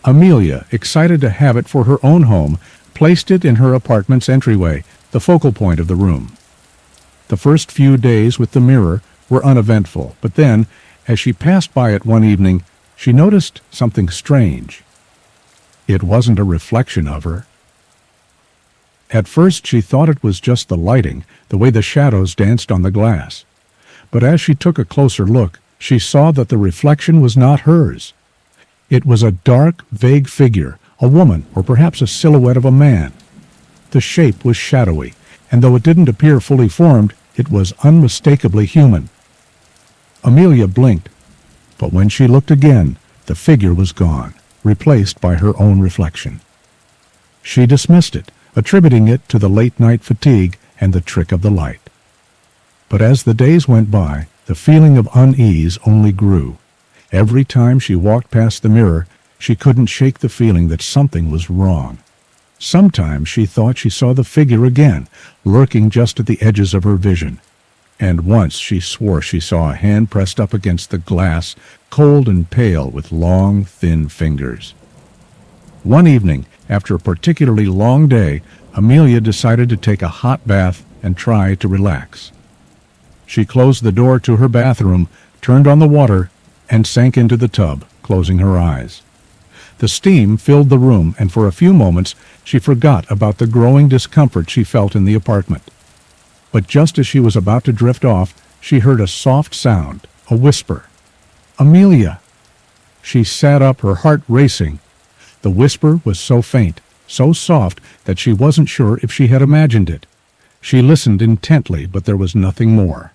Amelia, excited to have it for her own home, placed it in her apartment's entryway, the focal point of the room. The first few days with the mirror were uneventful, but then, as she passed by it one evening, she noticed something strange. It wasn't a reflection of her. At first she thought it was just the lighting, the way the shadows danced on the glass. But as she took a closer look, she saw that the reflection was not hers. It was a dark, vague figure, a woman, or perhaps a silhouette of a man. The shape was shadowy, and though it didn't appear fully formed, it was unmistakably human. Amelia blinked, but when she looked again, the figure was gone, replaced by her own reflection. She dismissed it, attributing it to the late-night fatigue and the trick of the light. But as the days went by, the feeling of unease only grew. Every time she walked past the mirror, she couldn't shake the feeling that something was wrong. Sometimes she thought she saw the figure again, lurking just at the edges of her vision. And once she swore she saw a hand pressed up against the glass, cold and pale with long, thin fingers. One evening, after a particularly long day, Amelia decided to take a hot bath and try to relax. She closed the door to her bathroom, turned on the water, and sank into the tub, closing her eyes. The steam filled the room, and for a few moments she forgot about the growing discomfort she felt in the apartment. But just as she was about to drift off, she heard a soft sound, a whisper. "Amelia!" She sat up, her heart racing. The whisper was so faint, so soft, that she wasn't sure if she had imagined it. She listened intently, but there was nothing more.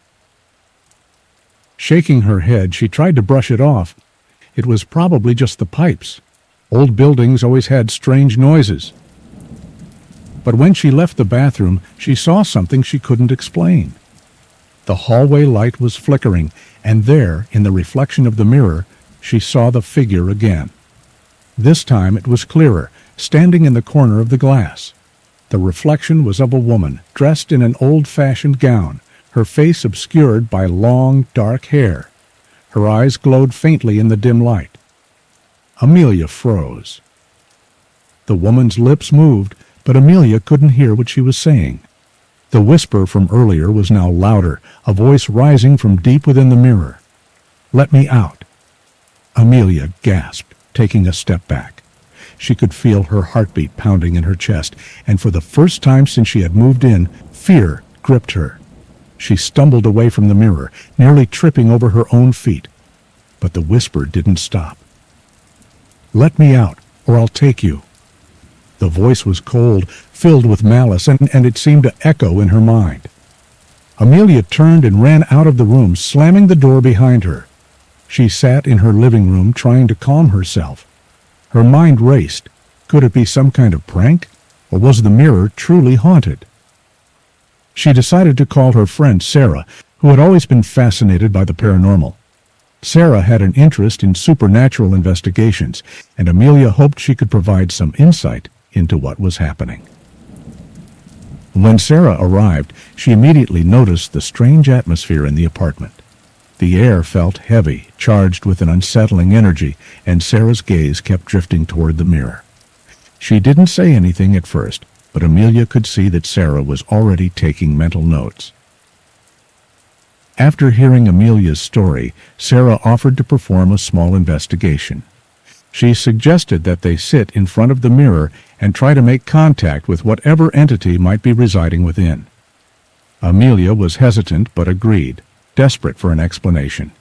Shaking her head, she tried to brush it off. It was probably just the pipes. Old buildings always had strange noises. But when she left the bathroom, she saw something she couldn't explain. The hallway light was flickering, and there, in the reflection of the mirror, she saw the figure again. This time it was clearer, standing in the corner of the glass. The reflection was of a woman, dressed in an old-fashioned gown, her face obscured by long, dark hair. Her eyes glowed faintly in the dim light. Amelia froze. The woman's lips moved, but Amelia couldn't hear what she was saying. The whisper from earlier was now louder, a voice rising from deep within the mirror. "Let me out." Amelia gasped, taking a step back. She could feel her heartbeat pounding in her chest, and for the first time since she had moved in, fear gripped her. She stumbled away from the mirror, nearly tripping over her own feet. But the whisper didn't stop. "Let me out, or I'll take you." The voice was cold, filled with malice, and it seemed to echo in her mind. Amelia turned and ran out of the room, slamming the door behind her. She sat in her living room trying to calm herself. Her mind raced. Could it be some kind of prank, or was the mirror truly haunted? She decided to call her friend Sarah, who had always been fascinated by the paranormal. Sarah had an interest in supernatural investigations, and Amelia hoped she could provide some insight into what was happening. When Sarah arrived, she immediately noticed the strange atmosphere in the apartment. The air felt heavy, charged with an unsettling energy, and Sarah's gaze kept drifting toward the mirror. She didn't say anything at first, but Amelia could see that Sarah was already taking mental notes. After hearing Amelia's story, Sarah offered to perform a small investigation. She suggested that they sit in front of the mirror and try to make contact with whatever entity might be residing within. Amelia was hesitant but agreed, desperate for an explanation.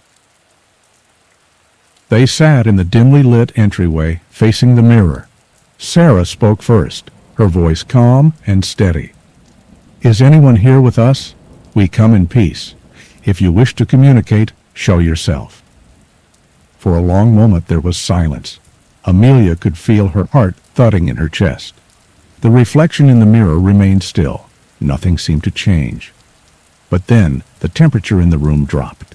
They sat in the dimly lit entryway, facing the mirror. Sarah spoke first, her voice calm and steady. "Is anyone here with us? We come in peace. If you wish to communicate, show yourself." For a long moment there was silence. Amelia could feel her heart thudding in her chest. The reflection in the mirror remained still. Nothing seemed to change. But then the temperature in the room dropped.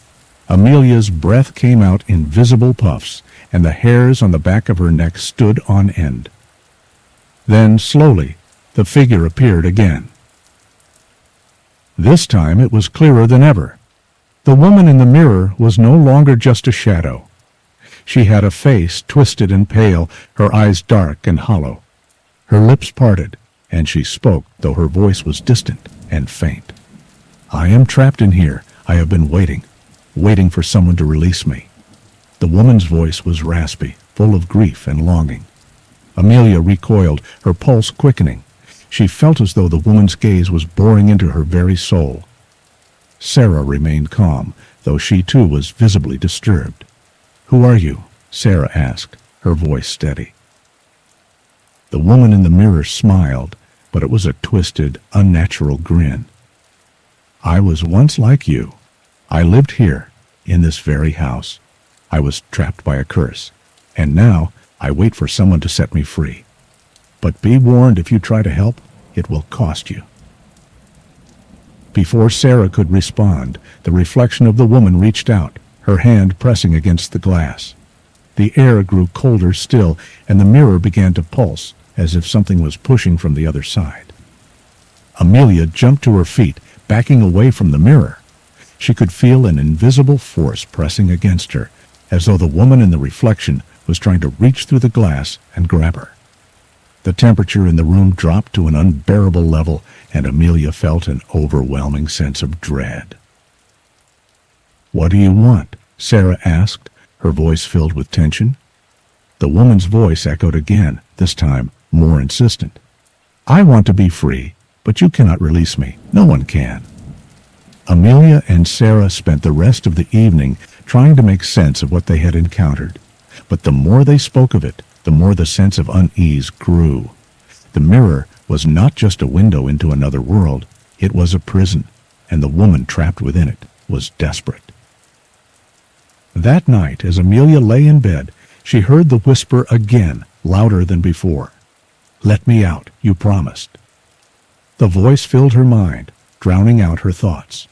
Amelia's breath came out in visible puffs, and the hairs on the back of her neck stood on end. Then, slowly, the figure appeared again. This time it was clearer than ever. The woman in the mirror was no longer just a shadow. She had a face twisted and pale, her eyes dark and hollow. Her lips parted, and she spoke, though her voice was distant and faint. "I am trapped in here. I have been waiting for someone to release me." The woman's voice was raspy, full of grief and longing. Amelia recoiled, her pulse quickening. She felt as though the woman's gaze was boring into her very soul. Sarah remained calm, though she too was visibly disturbed. "Who are you?" Sarah asked, her voice steady. The woman in the mirror smiled, but it was a twisted, unnatural grin. "I was once like you. I lived here, in this very house. I was trapped by a curse, and now I wait for someone to set me free. But be warned, if you try to help, it will cost you." Before Sarah could respond, the reflection of the woman reached out, her hand pressing against the glass. The air grew colder still, and the mirror began to pulse, as if something was pushing from the other side. Amelia jumped to her feet, backing away from the mirror. She could feel an invisible force pressing against her, as though the woman in the reflection was trying to reach through the glass and grab her. The temperature in the room dropped to an unbearable level, and Amelia felt an overwhelming sense of dread. "What do you want?" Sarah asked, her voice filled with tension. The woman's voice echoed again, this time more insistent. "I want to be free, but you cannot release me. No one can." Amelia and Sarah spent the rest of the evening trying to make sense of what they had encountered. But the more they spoke of it, the more the sense of unease grew. The mirror was not just a window into another world. It was a prison, and the woman trapped within it was desperate. That night, as Amelia lay in bed, she heard the whisper again, louder than before. "Let me out, you promised." The voice filled her mind, drowning out her thoughts.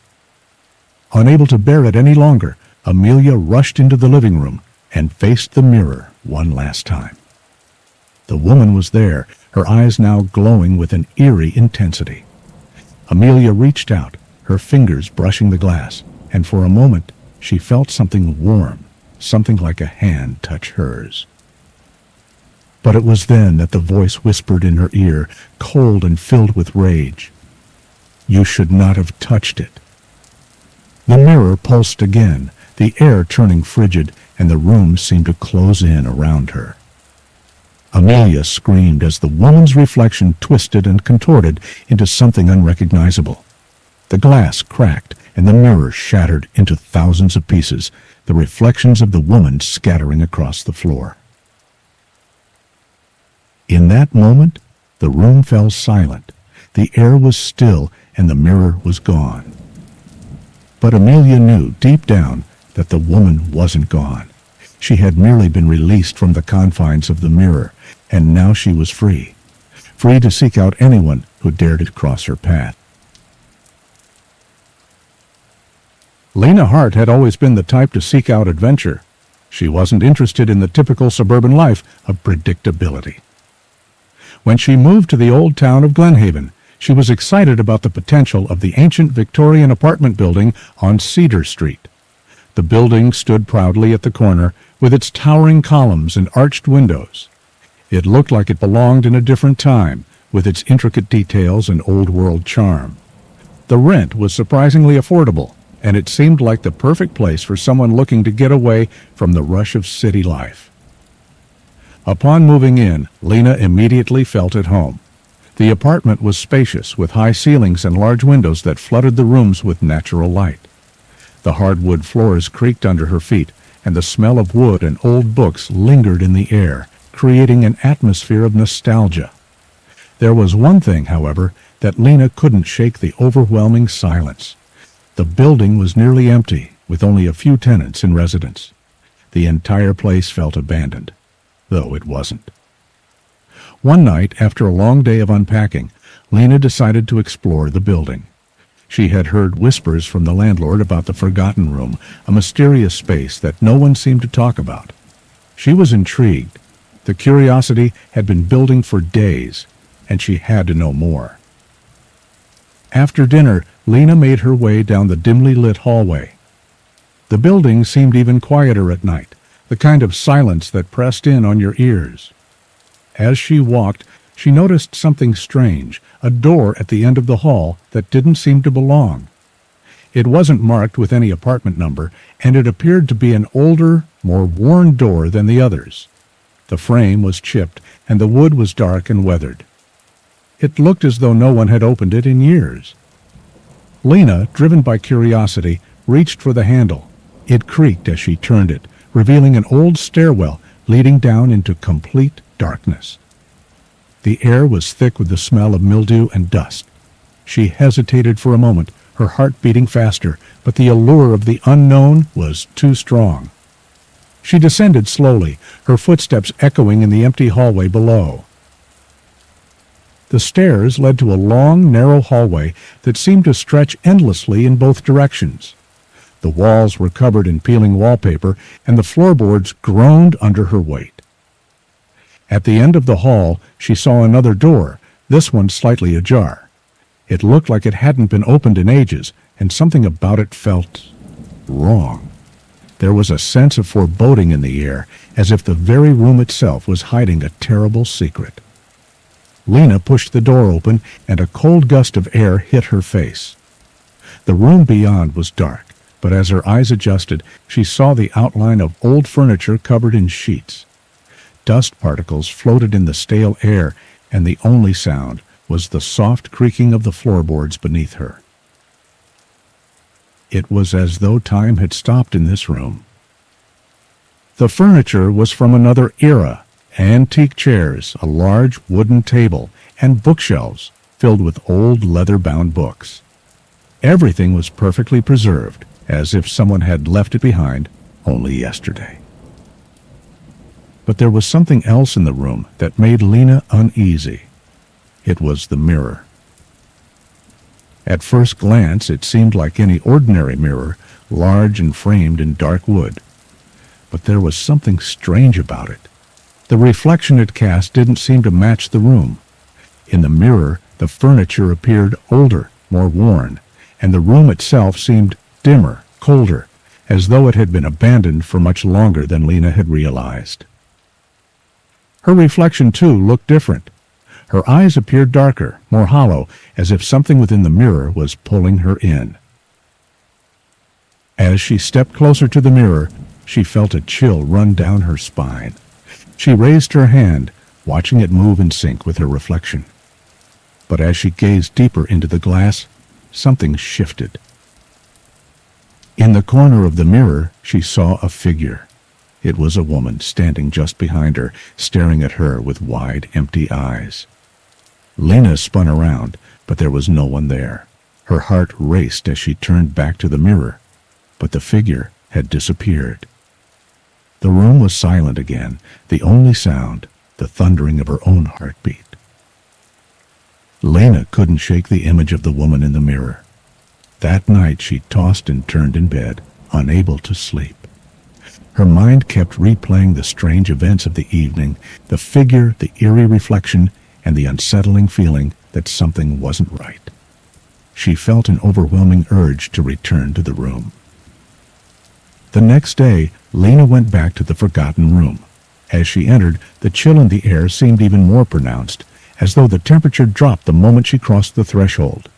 Unable to bear it any longer, Amelia rushed into the living room and faced the mirror one last time. The woman was there, her eyes now glowing with an eerie intensity. Amelia reached out, her fingers brushing the glass, and for a moment she felt something warm, something like a hand touch hers. But it was then that the voice whispered in her ear, cold and filled with rage, "You should not have touched it." The mirror pulsed again, the air turning frigid, and the room seemed to close in around her. Amelia screamed as the woman's reflection twisted and contorted into something unrecognizable. The glass cracked, and the mirror shattered into thousands of pieces, the reflections of the woman scattering across the floor. In that moment, the room fell silent. The air was still, and the mirror was gone. But Amelia knew, deep down, that the woman wasn't gone. She had merely been released from the confines of the mirror, and now she was free. Free to seek out anyone who dared to cross her path. Lena Hart had always been the type to seek out adventure. She wasn't interested in the typical suburban life of predictability. When she moved to the old town of Glenhaven, she was excited about the potential of the ancient Victorian apartment building on Cedar Street. The building stood proudly at the corner, with its towering columns and arched windows. It looked like it belonged in a different time, with its intricate details and old-world charm. The rent was surprisingly affordable, and it seemed like the perfect place for someone looking to get away from the rush of city life. Upon moving in, Lena immediately felt at home. The apartment was spacious, with high ceilings and large windows that flooded the rooms with natural light. The hardwood floors creaked under her feet, and the smell of wood and old books lingered in the air, creating an atmosphere of nostalgia. There was one thing, however, that Lena couldn't shake: the overwhelming silence. The building was nearly empty, with only a few tenants in residence. The entire place felt abandoned, though it wasn't. One night, after a long day of unpacking, Lena decided to explore the building. She had heard whispers from the landlord about the forgotten room, a mysterious space that no one seemed to talk about. She was intrigued. The curiosity had been building for days, and she had to know more. After dinner, Lena made her way down the dimly lit hallway. The building seemed even quieter at night, the kind of silence that pressed in on your ears. As she walked, she noticed something strange, a door at the end of the hall that didn't seem to belong. It wasn't marked with any apartment number, and it appeared to be an older, more worn door than the others. The frame was chipped, and the wood was dark and weathered. It looked as though no one had opened it in years. Lena, driven by curiosity, reached for the handle. It creaked as she turned it, revealing an old stairwell leading down into complete darkness. The air was thick with the smell of mildew and dust. She hesitated for a moment, her heart beating faster, but the allure of the unknown was too strong. She descended slowly, her footsteps echoing in the empty hallway below. The stairs led to a long, narrow hallway that seemed to stretch endlessly in both directions. The walls were covered in peeling wallpaper, and the floorboards groaned under her weight. At the end of the hall, she saw another door, this one slightly ajar. It looked like it hadn't been opened in ages, and something about it felt wrong. There was a sense of foreboding in the air, as if the very room itself was hiding a terrible secret. Lena pushed the door open, and a cold gust of air hit her face. The room beyond was dark, but as her eyes adjusted, she saw the outline of old furniture covered in sheets. Dust particles floated in the stale air, and the only sound was the soft creaking of the floorboards beneath her. It was as though time had stopped in this room. The furniture was from another era: antique chairs, a large wooden table, and bookshelves filled with old leather-bound books. Everything was perfectly preserved, as if someone had left it behind only yesterday. But there was something else in the room that made Lena uneasy. It was the mirror. At first glance, it seemed like any ordinary mirror, large and framed in dark wood. But there was something strange about it. The reflection it cast didn't seem to match the room. In the mirror, the furniture appeared older, more worn, and the room itself seemed dimmer, colder, as though it had been abandoned for much longer than Lena had realized. Her reflection, too, looked different. Her eyes appeared darker, more hollow, as if something within the mirror was pulling her in. As she stepped closer to the mirror, she felt a chill run down her spine. She raised her hand, watching it move in sync with her reflection. But as she gazed deeper into the glass, something shifted. In the corner of the mirror, she saw a figure. It was a woman standing just behind her, staring at her with wide, empty eyes. Lena spun around, but there was no one there. Her heart raced as she turned back to the mirror, but the figure had disappeared. The room was silent again, the only sound, the thundering of her own heartbeat. Lena couldn't shake the image of the woman in the mirror. That night she tossed and turned in bed, unable to sleep. Her mind kept replaying the strange events of the evening, the figure, the eerie reflection, and the unsettling feeling that something wasn't right. She felt an overwhelming urge to return to the room. The next day, Lena went back to the forgotten room. As she entered, the chill in the air seemed even more pronounced, as though the temperature dropped the moment she crossed the threshold.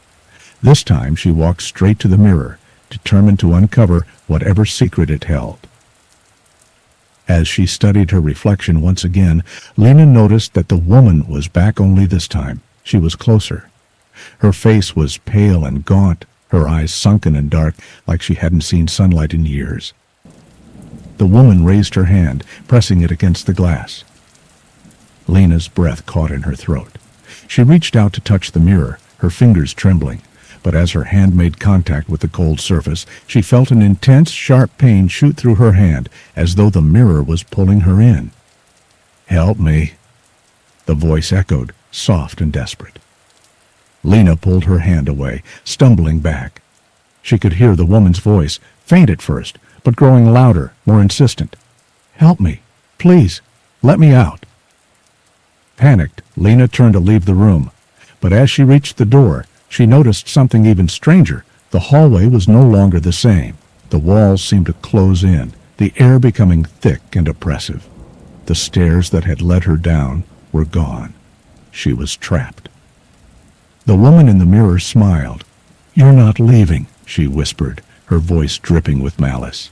This time she walked straight to the mirror, determined to uncover whatever secret it held. As she studied her reflection once again, Lena noticed that the woman was back, only this time she was closer. Her face was pale and gaunt, her eyes sunken and dark like she hadn't seen sunlight in years. The woman raised her hand, pressing it against the glass. Lena's breath caught in her throat. She reached out to touch the mirror, her fingers trembling, but as her hand made contact with the cold surface, she felt an intense, sharp pain shoot through her hand, as though the mirror was pulling her in. "Help me," the voice echoed, soft and desperate. Lena pulled her hand away, stumbling back. She could hear the woman's voice, faint at first, but growing louder, more insistent. "Help me. Please, let me out." Panicked, Lena turned to leave the room, but as she reached the door, she noticed something even stranger. The hallway was no longer the same. The walls seemed to close in, the air becoming thick and oppressive. The stairs that had led her down were gone. She was trapped. The woman in the mirror smiled. "You're not leaving," she whispered, her voice dripping with malice.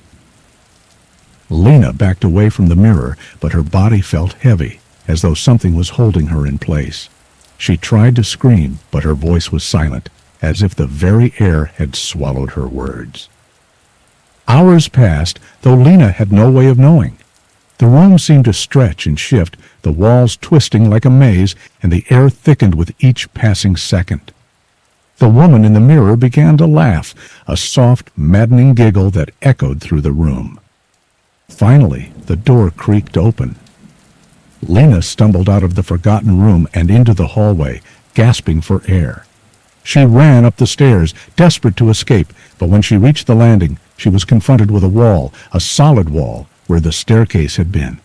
Lena backed away from the mirror, but her body felt heavy, as though something was holding her in place. She tried to scream, but her voice was silent, as if the very air had swallowed her words. Hours passed, though Lena had no way of knowing. The room seemed to stretch and shift, the walls twisting like a maze, and the air thickened with each passing second. The woman in the mirror began to laugh, a soft, maddening giggle that echoed through the room. Finally, the door creaked open. Lena stumbled out of the forgotten room and into the hallway, gasping for air. She ran up the stairs, desperate to escape, but when she reached the landing, she was confronted with a wall, a solid wall, where the staircase had been.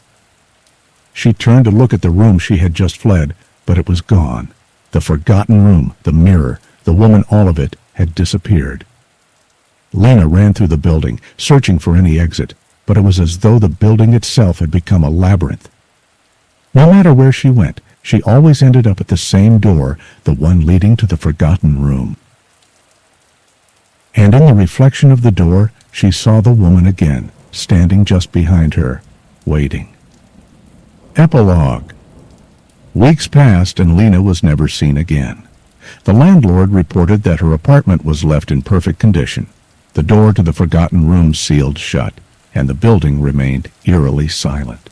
She turned to look at the room she had just fled, but it was gone. The forgotten room, the mirror, the woman, all of it had disappeared. Lena ran through the building, searching for any exit, but it was as though the building itself had become a labyrinth. No matter where she went, she always ended up at the same door, the one leading to the forgotten room. And in the reflection of the door, she saw the woman again, standing just behind her, waiting. Epilogue. Weeks passed and Lena was never seen again. The landlord reported that her apartment was left in perfect condition, the door to the forgotten room sealed shut, and the building remained eerily silent.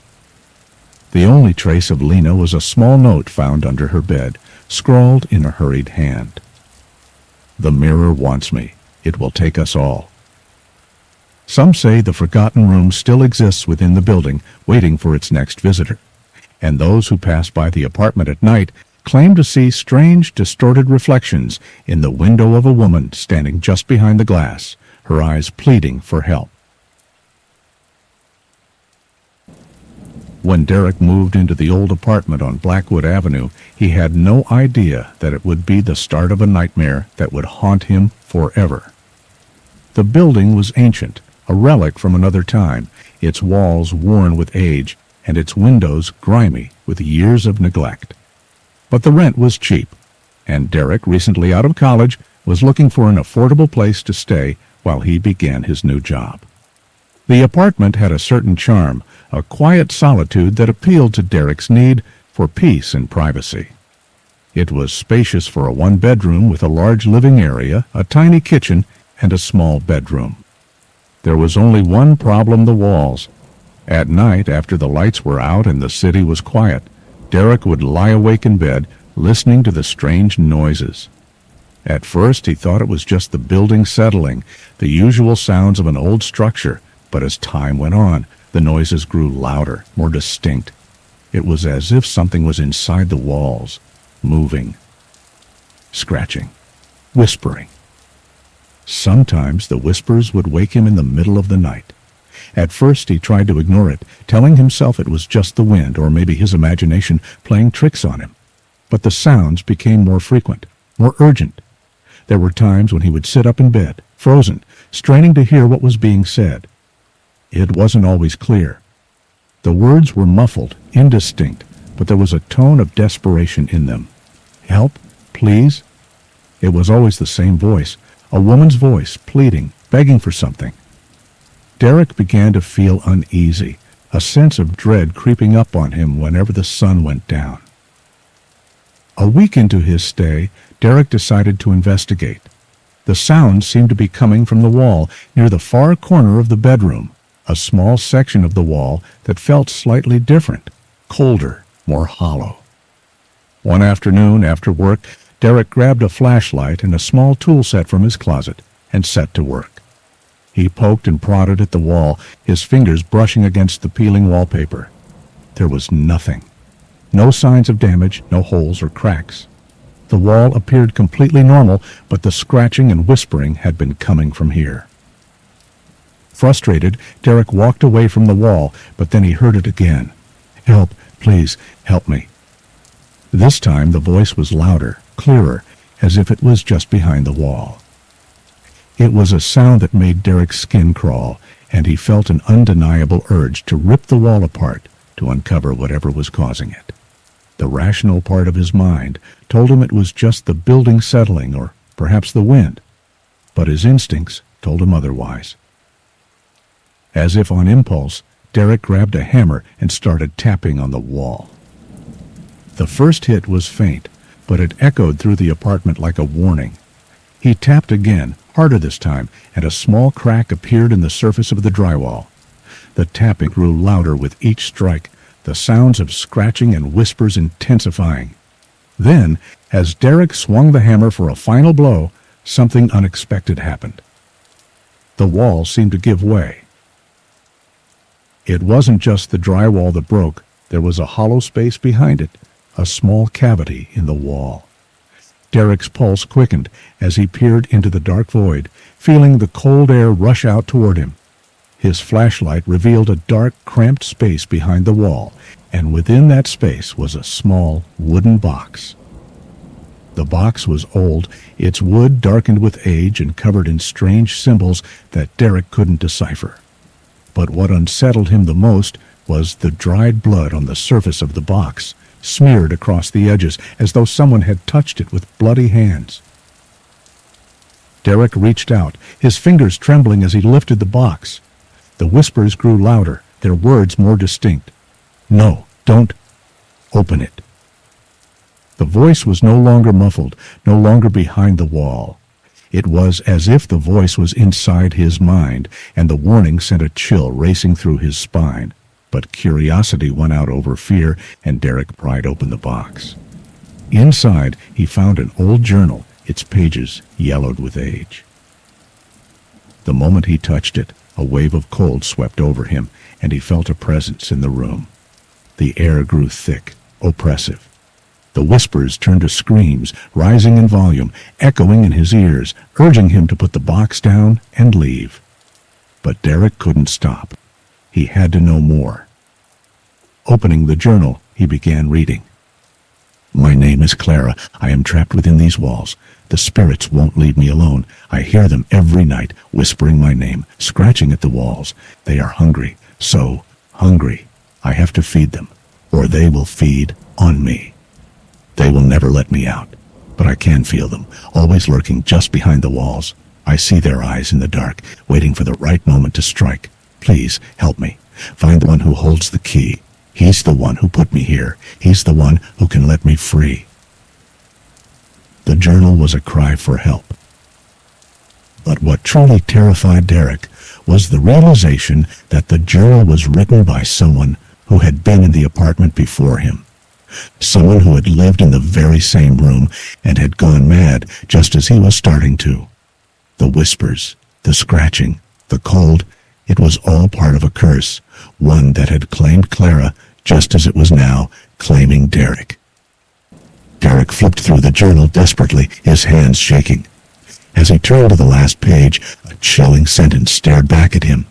The only trace of Lena was a small note found under her bed, scrawled in a hurried hand. "The mirror wants me. It will take us all." Some say the forgotten room still exists within the building, waiting for its next visitor. And those who pass by the apartment at night claim to see strange, distorted reflections in the window of a woman standing just behind the glass, her eyes pleading for help. When Derek moved into the old apartment on Blackwood Avenue, he had no idea that it would be the start of a nightmare that would haunt him forever. The building was ancient, a relic from another time, its walls worn with age, and its windows grimy with years of neglect. But the rent was cheap, and Derek, recently out of college, was looking for an affordable place to stay while he began his new job. The apartment had a certain charm, a quiet solitude that appealed to Derek's need for peace and privacy. It was spacious for a one-bedroom with a large living area, a tiny kitchen, and a small bedroom. There was only one problem: the walls. At night, after the lights were out and the city was quiet, Derek would lie awake in bed, listening to the strange noises. At first he thought it was just the building settling, the usual sounds of an old structure, but as time went on, the noises grew louder, more distinct. It was as if something was inside the walls, moving, scratching, whispering. Sometimes the whispers would wake him in the middle of the night. At first he tried to ignore it, telling himself it was just the wind or maybe his imagination playing tricks on him. But the sounds became more frequent, more urgent. There were times when he would sit up in bed, frozen, straining to hear what was being said. It wasn't always clear. The words were muffled, indistinct, but there was a tone of desperation in them. Help, please." It was always the same voice, a woman's voice, pleading, begging for something. Derek began to feel uneasy, a sense of dread creeping up on him whenever the sun went down. A week into his stay, Derek decided to investigate. The sounds seemed to be coming from the wall near the far corner of the bedroom, a small section of the wall that felt slightly different, colder, more hollow. One afternoon after work, Derek grabbed a flashlight and a small tool set from his closet and set to work. He poked and prodded at the wall, his fingers brushing against the peeling wallpaper. There was nothing. No signs of damage, no holes or cracks. The wall appeared completely normal, but the scratching and whispering had been coming from here. Frustrated, Derek walked away from the wall, but then he heard it again. "Help, please, help me." This time the voice was louder, clearer, as if it was just behind the wall. It was a sound that made Derek's skin crawl, and he felt an undeniable urge to rip the wall apart to uncover whatever was causing it. The rational part of his mind told him it was just the building settling or perhaps the wind, but his instincts told him otherwise. As if on impulse, Derek grabbed a hammer and started tapping on the wall. The first hit was faint, but it echoed through the apartment like a warning. He tapped again, harder this time, and a small crack appeared in the surface of the drywall. The tapping grew louder with each strike, the sounds of scratching and whispers intensifying. Then, as Derek swung the hammer for a final blow, something unexpected happened. The wall seemed to give way. It wasn't just the drywall that broke. There was a hollow space behind it, a small cavity in the wall. Derek's pulse quickened as he peered into the dark void, feeling the cold air rush out toward him. His flashlight revealed a dark, cramped space behind the wall, and within that space was a small wooden box. The box was old, its wood darkened with age and covered in strange symbols that Derek couldn't decipher. But what unsettled him the most was the dried blood on the surface of the box, smeared across the edges as though someone had touched it with bloody hands. Derek reached out, his fingers trembling as he lifted the box. The whispers grew louder, their words more distinct. "No, don't open it." The voice was no longer muffled, no longer behind the wall. It was as if the voice was inside his mind, and the warning sent a chill racing through his spine. But curiosity won out over fear, and Derek pried open the box. Inside, he found an old journal, its pages yellowed with age. The moment he touched it, a wave of cold swept over him, and he felt a presence in the room. The air grew thick, oppressive. The whispers turned to screams, rising in volume, echoing in his ears, urging him to put the box down and leave. But Derek couldn't stop. He had to know more. Opening the journal, he began reading. "My name is Clara. I am trapped within these walls. The spirits won't leave me alone. I hear them every night, whispering my name, scratching at the walls. They are hungry, so hungry. I have to feed them, or they will feed on me. They will never let me out, but I can feel them, always lurking just behind the walls. I see their eyes in the dark, waiting for the right moment to strike. Please help me. Find the one who holds the key. He's the one who put me here. He's the one who can let me free." The journal was a cry for help. But what truly terrified Derek was the realization that the journal was written by someone who had been in the apartment before him. Someone who had lived in the very same room and had gone mad just as he was starting to. The whispers, the scratching, the cold, it was all part of a curse, one that had claimed Clara just as it was now claiming Derek. Derek flipped through the journal desperately, his hands shaking. As he turned to the last page, a chilling sentence stared back at him.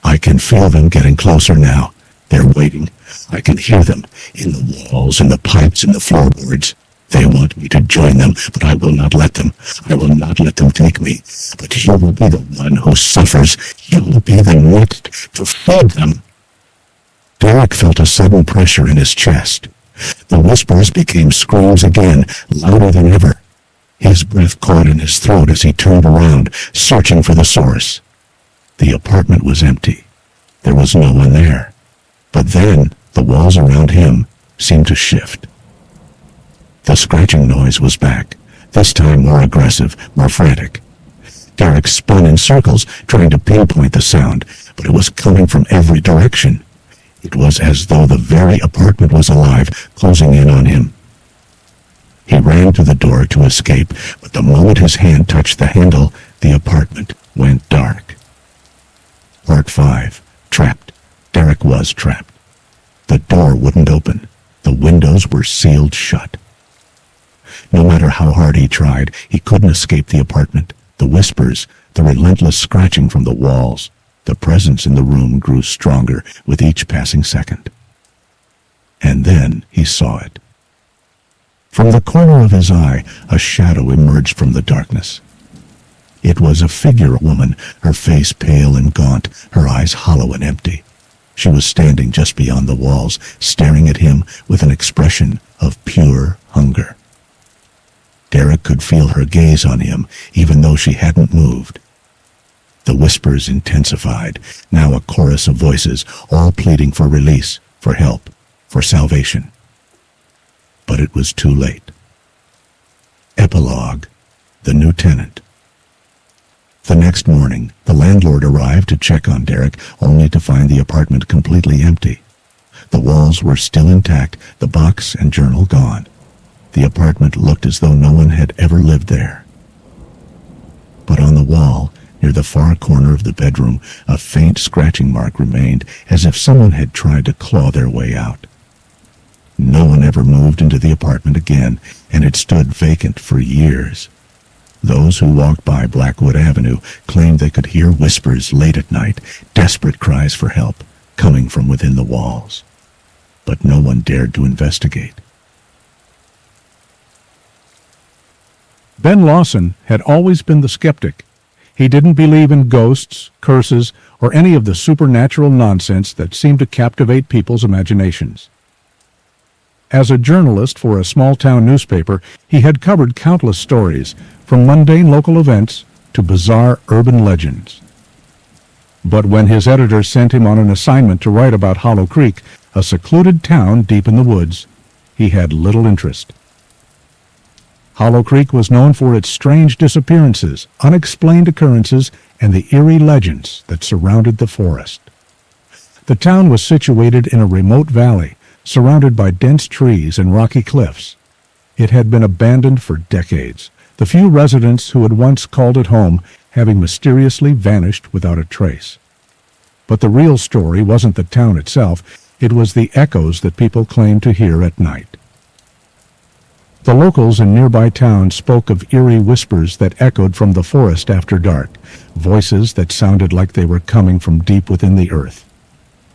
"I can feel them getting closer now. They're waiting. I can hear them, in the walls, in the pipes, in the floorboards. They want me to join them, but I will not let them. I will not let them take me. But you will be the one who suffers. You will be the next to feed them." Derek felt a sudden pressure in his chest. The whispers became screams again, louder than ever. His breath caught in his throat as he turned around, searching for the source. The apartment was empty. There was no one there. But then, the walls around him seemed to shift. The scratching noise was back, this time more aggressive, more frantic. Derek spun in circles, trying to pinpoint the sound, but it was coming from every direction. It was as though the very apartment was alive, closing in on him. He ran to the door to escape, but the moment his hand touched the handle, the apartment went dark. Part 5. Trapped. Derek was trapped. The door wouldn't open. The windows were sealed shut. No matter how hard he tried, he couldn't escape the apartment. The whispers, the relentless scratching from the walls, the presence in the room grew stronger with each passing second. And then he saw it. From the corner of his eye, a shadow emerged from the darkness. It was a figure woman, her face pale and gaunt, her eyes hollow and empty. She was standing just beyond the walls, staring at him with an expression of pure hunger. Derek could feel her gaze on him, even though she hadn't moved. The whispers intensified, now a chorus of voices, all pleading for release, for help, for salvation. But it was too late. Epilogue. The new tenant. The next morning, the landlord arrived to check on Derek, only to find the apartment completely empty. The walls were still intact, the box and journal gone. The apartment looked as though no one had ever lived there. But on the wall, near the far corner of the bedroom, a faint scratching mark remained, as if someone had tried to claw their way out. No one ever moved into the apartment again, and it stood vacant for years. Those who walked by Blackwood Avenue claimed they could hear whispers late at night, desperate cries for help, coming from within the walls. But no one dared to investigate. Ben Lawson had always been the skeptic. He didn't believe in ghosts, curses, or any of the supernatural nonsense that seemed to captivate people's imaginations. As a journalist for a small-town newspaper, he had covered countless stories, from mundane local events to bizarre urban legends. But when his editor sent him on an assignment to write about Hollow Creek, a secluded town deep in the woods, he had little interest. Hollow Creek was known for its strange disappearances, unexplained occurrences, and the eerie legends that surrounded the forest. The town was situated in a remote valley, surrounded by dense trees and rocky cliffs. It had been abandoned for decades, the few residents who had once called it home having mysteriously vanished without a trace. But the real story wasn't the town itself, it was the echoes that people claimed to hear at night. The locals in nearby towns spoke of eerie whispers that echoed from the forest after dark, voices that sounded like they were coming from deep within the earth.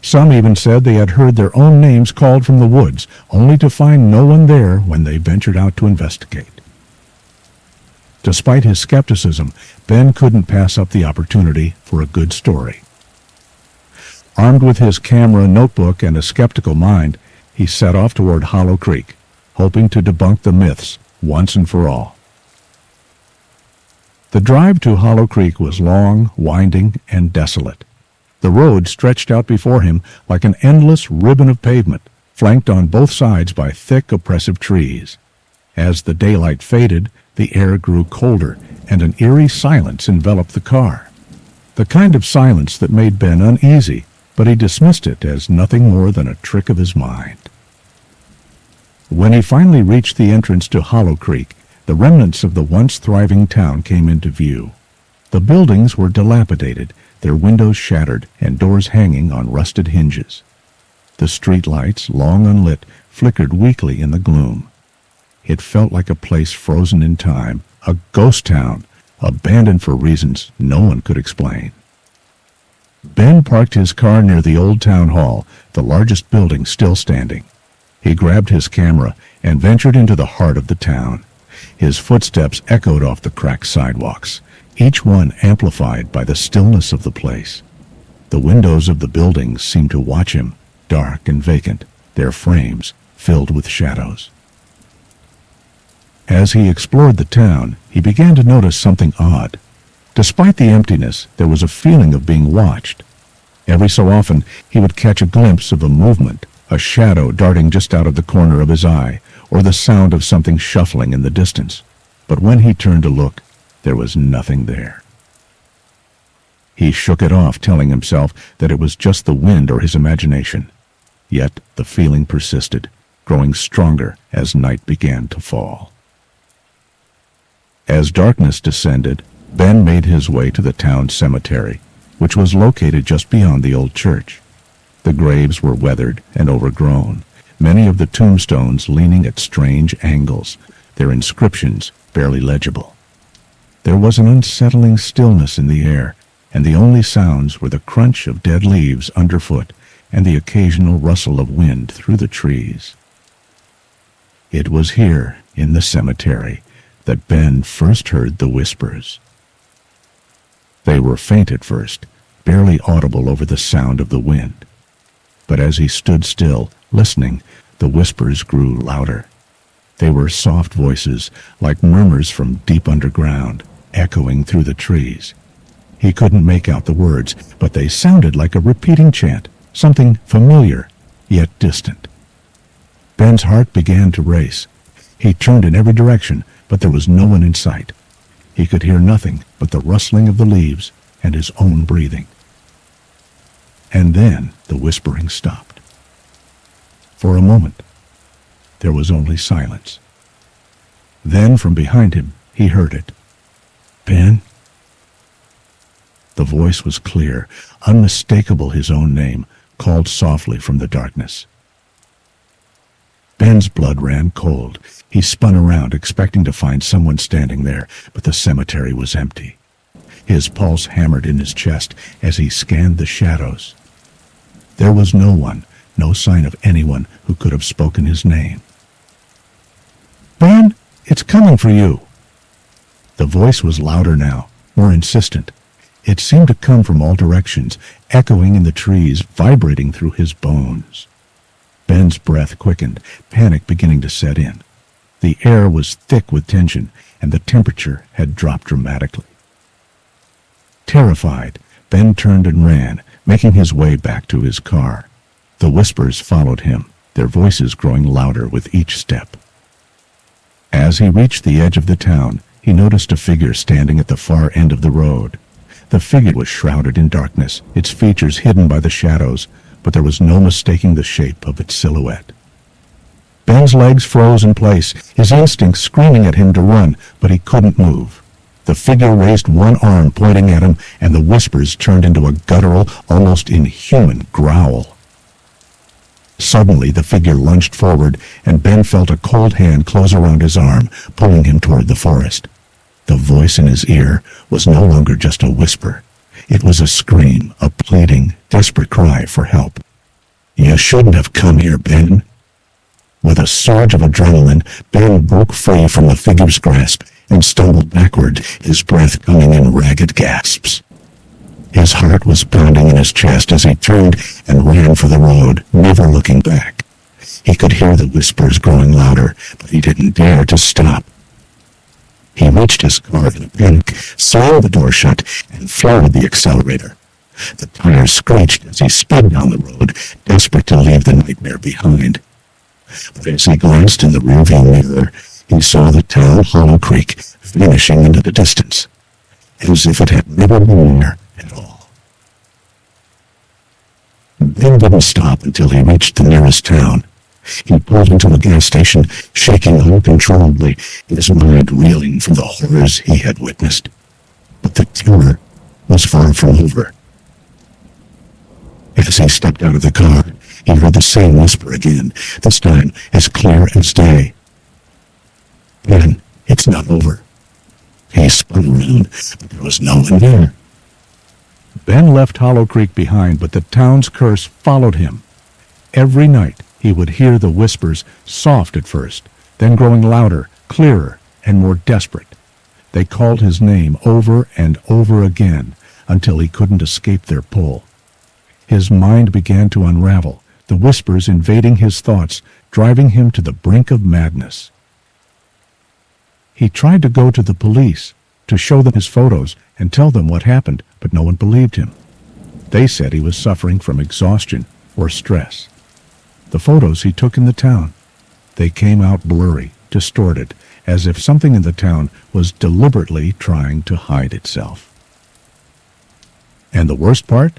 Some even said they had heard their own names called from the woods, only to find no one there when they ventured out to investigate. Despite his skepticism, Ben couldn't pass up the opportunity for a good story. Armed with his camera, notebook, and a skeptical mind, he set off toward Hollow Creek, hoping to debunk the myths once and for all. The drive to Hollow Creek was long, winding, and desolate. The road stretched out before him like an endless ribbon of pavement, flanked on both sides by thick, oppressive trees. As the daylight faded, the air grew colder, and an eerie silence enveloped the car. The kind of silence that made Ben uneasy, but he dismissed it as nothing more than a trick of his mind. When he finally reached the entrance to Hollow Creek, the remnants of the once thriving town came into view. The buildings were dilapidated, their windows shattered and doors hanging on rusted hinges. The street lights, long unlit, flickered weakly in the gloom. It felt like a place frozen in time, a ghost town, abandoned for reasons no one could explain. Ben parked his car near the old town hall, the largest building still standing. He grabbed his camera and ventured into the heart of the town. His footsteps echoed off the cracked sidewalks, each one amplified by the stillness of the place. The windows of the buildings seemed to watch him, dark and vacant, their frames filled with shadows. As he explored the town, he began to notice something odd. Despite the emptiness, there was a feeling of being watched. Every so often, he would catch a glimpse of a movement, a shadow darting just out of the corner of his eye, or the sound of something shuffling in the distance. But when he turned to look, there was nothing there. He shook it off, telling himself that it was just the wind or his imagination. Yet the feeling persisted, growing stronger as night began to fall. As darkness descended, Ben made his way to the town cemetery, which was located just beyond the old church. The graves were weathered and overgrown, many of the tombstones leaning at strange angles, their inscriptions barely legible. There was an unsettling stillness in the air, and the only sounds were the crunch of dead leaves underfoot and the occasional rustle of wind through the trees. It was here, in the cemetery, that Ben first heard the whispers. They were faint at first, barely audible over the sound of the wind. But as he stood still, listening, the whispers grew louder. They were soft voices, like murmurs from deep underground, echoing through the trees. He couldn't make out the words, but they sounded like a repeating chant, something familiar, yet distant. Ben's heart began to race. He turned in every direction, but there was no one in sight. He could hear nothing but the rustling of the leaves and his own breathing. And then the whispering stopped. For a moment, there was only silence. Then from behind him, he heard it. "Ben?" The voice was clear, unmistakable, his own name, called softly from the darkness. Ben's blood ran cold. He spun around, expecting to find someone standing there, but the cemetery was empty. His pulse hammered in his chest as he scanned the shadows. There was no one, no sign of anyone who could have spoken his name. "Ben, it's coming for you." The voice was louder now, more insistent. It seemed to come from all directions, echoing in the trees, vibrating through his bones. Ben's breath quickened, panic beginning to set in. The air was thick with tension, and the temperature had dropped dramatically. Terrified, Ben turned and ran, making his way back to his car. The whispers followed him, their voices growing louder with each step. As he reached the edge of the town, he noticed a figure standing at the far end of the road. The figure was shrouded in darkness, its features hidden by the shadows, but there was no mistaking the shape of its silhouette. Ben's legs froze in place, his instincts screaming at him to run, but he couldn't move. The figure raised one arm pointing at him, and the whispers turned into a guttural, almost inhuman growl. Suddenly, the figure lunged forward, and Ben felt a cold hand close around his arm, pulling him toward the forest. The voice in his ear was no longer just a whisper. It was a scream, a pleading, desperate cry for help. "You shouldn't have come here, Ben." With a surge of adrenaline, Ben broke free from the figure's grasp and stumbled backward, his breath coming in ragged gasps. His heart was pounding in his chest as he turned and ran for the road, never looking back. He could hear the whispers growing louder, but he didn't dare to stop. He reached his car in a panic, slammed the door shut, and floated the accelerator. The tires screeched as he sped down the road, desperate to leave the nightmare behind. But as he glanced in the rearview mirror, he saw the town of Hollow Creek vanishing into the distance, as if it had never been there at all. Ben didn't stop until he reached the nearest town. He pulled into a gas station, shaking uncontrollably, his mind reeling from the horrors he had witnessed. But the terror was far from over. As he stepped out of the car, he heard the same whisper again, this time as clear as day. "Ben, it's not over." He spun around, but there was no one there. Ben left Hollow Creek behind, but the town's curse followed him. Every night, he would hear the whispers, soft at first, then growing louder, clearer, and more desperate. They called his name over and over again until he couldn't escape their pull. His mind began to unravel, the whispers invading his thoughts, driving him to the brink of madness. He tried to go to the police, to show them his photos and tell them what happened, but no one believed him. They said he was suffering from exhaustion or stress. The photos he took in the town, they came out blurry, distorted, as if something in the town was deliberately trying to hide itself. And the worst part?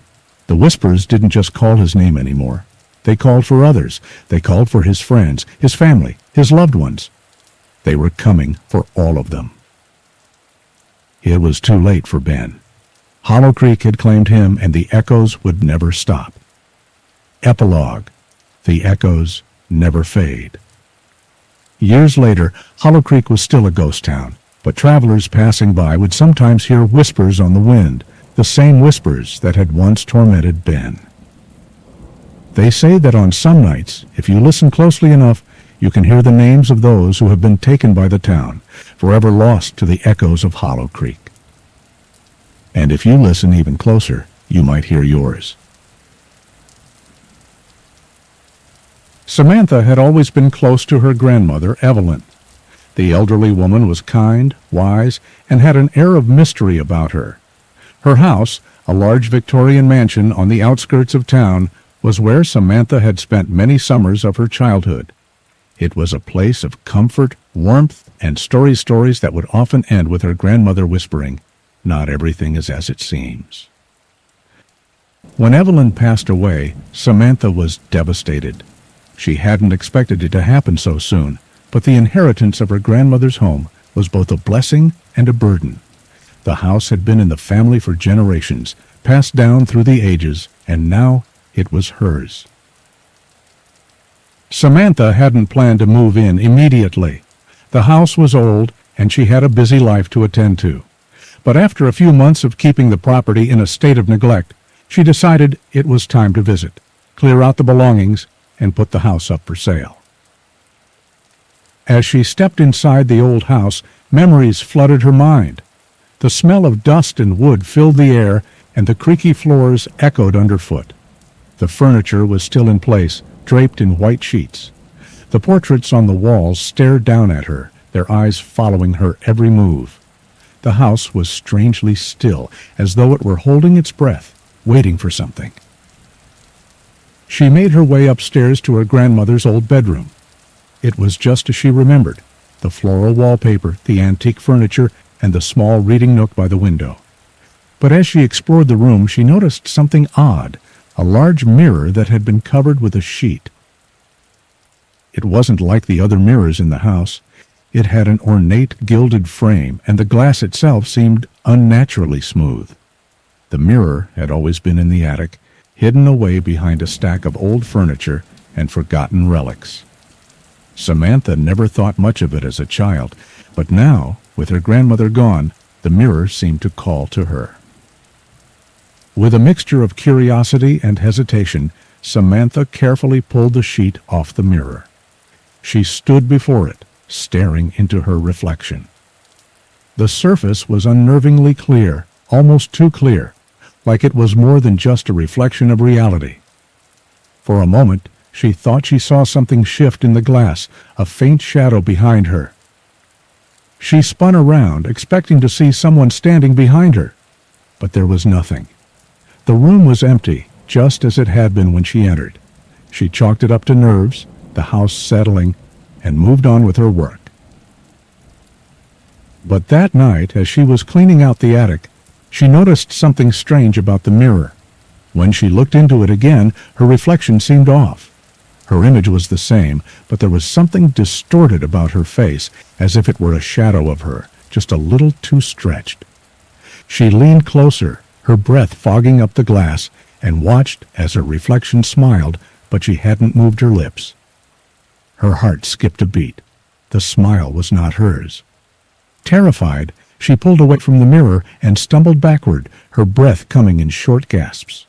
The Whispers didn't just call his name anymore. They called for others. They called for his friends, his family, his loved ones. They were coming for all of them. It was too late for Ben. Hollow Creek had claimed him, and the echoes would never stop. Epilogue. The echoes never fade. Years later, Hollow Creek was still a ghost town, but travelers passing by would sometimes hear whispers on the wind, the same whispers that had once tormented Ben. They say that on some nights, if you listen closely enough, you can hear the names of those who have been taken by the town, forever lost to the echoes of Hollow Creek. And if you listen even closer, you might hear yours. Samantha had always been close to her grandmother, Evelyn. The elderly woman was kind, wise, and had an air of mystery about her. Her house, a large Victorian mansion on the outskirts of town, was where Samantha had spent many summers of her childhood. It was a place of comfort, warmth, and stories that would often end with her grandmother whispering, "Not everything is as it seems." When Evelyn passed away, Samantha was devastated. She hadn't expected it to happen so soon, but the inheritance of her grandmother's home was both a blessing and a burden. The house had been in the family for generations, passed down through the ages, and now it was hers. Samantha hadn't planned to move in immediately. The house was old, and she had a busy life to attend to. But after a few months of keeping the property in a state of neglect, she decided it was time to visit, clear out the belongings, and put the house up for sale. As she stepped inside the old house, memories flooded her mind. The smell of dust and wood filled the air, and the creaky floors echoed underfoot. The furniture was still in place, draped in white sheets. The portraits on the walls stared down at her, their eyes following her every move. The house was strangely still, as though it were holding its breath, waiting for something. She made her way upstairs to her grandmother's old bedroom. It was just as she remembered, the floral wallpaper, the antique furniture, and the small reading nook by the window. But as she explored the room, she noticed something odd, a large mirror that had been covered with a sheet. It wasn't like the other mirrors in the house. It had an ornate gilded frame, and the glass itself seemed unnaturally smooth. The mirror had always been in the attic, hidden away behind a stack of old furniture and forgotten relics. Samantha never thought much of it as a child, but now, with her grandmother gone, the mirror seemed to call to her. With a mixture of curiosity and hesitation, Samantha carefully pulled the sheet off the mirror. She stood before it, staring into her reflection. The surface was unnervingly clear, almost too clear, like it was more than just a reflection of reality. For a moment, she thought she saw something shift in the glass, a faint shadow behind her. She spun around, expecting to see someone standing behind her, but there was nothing. The room was empty, just as it had been when she entered. She chalked it up to nerves, the house settling, and moved on with her work. But that night, as she was cleaning out the attic, she noticed something strange about the mirror. When she looked into it again, her reflection seemed off. Her image was the same, but there was something distorted about her face, as if it were a shadow of her, just a little too stretched. She leaned closer, her breath fogging up the glass, and watched as her reflection smiled, but she hadn't moved her lips. Her heart skipped a beat. The smile was not hers. Terrified, she pulled away from the mirror and stumbled backward, her breath coming in short gasps.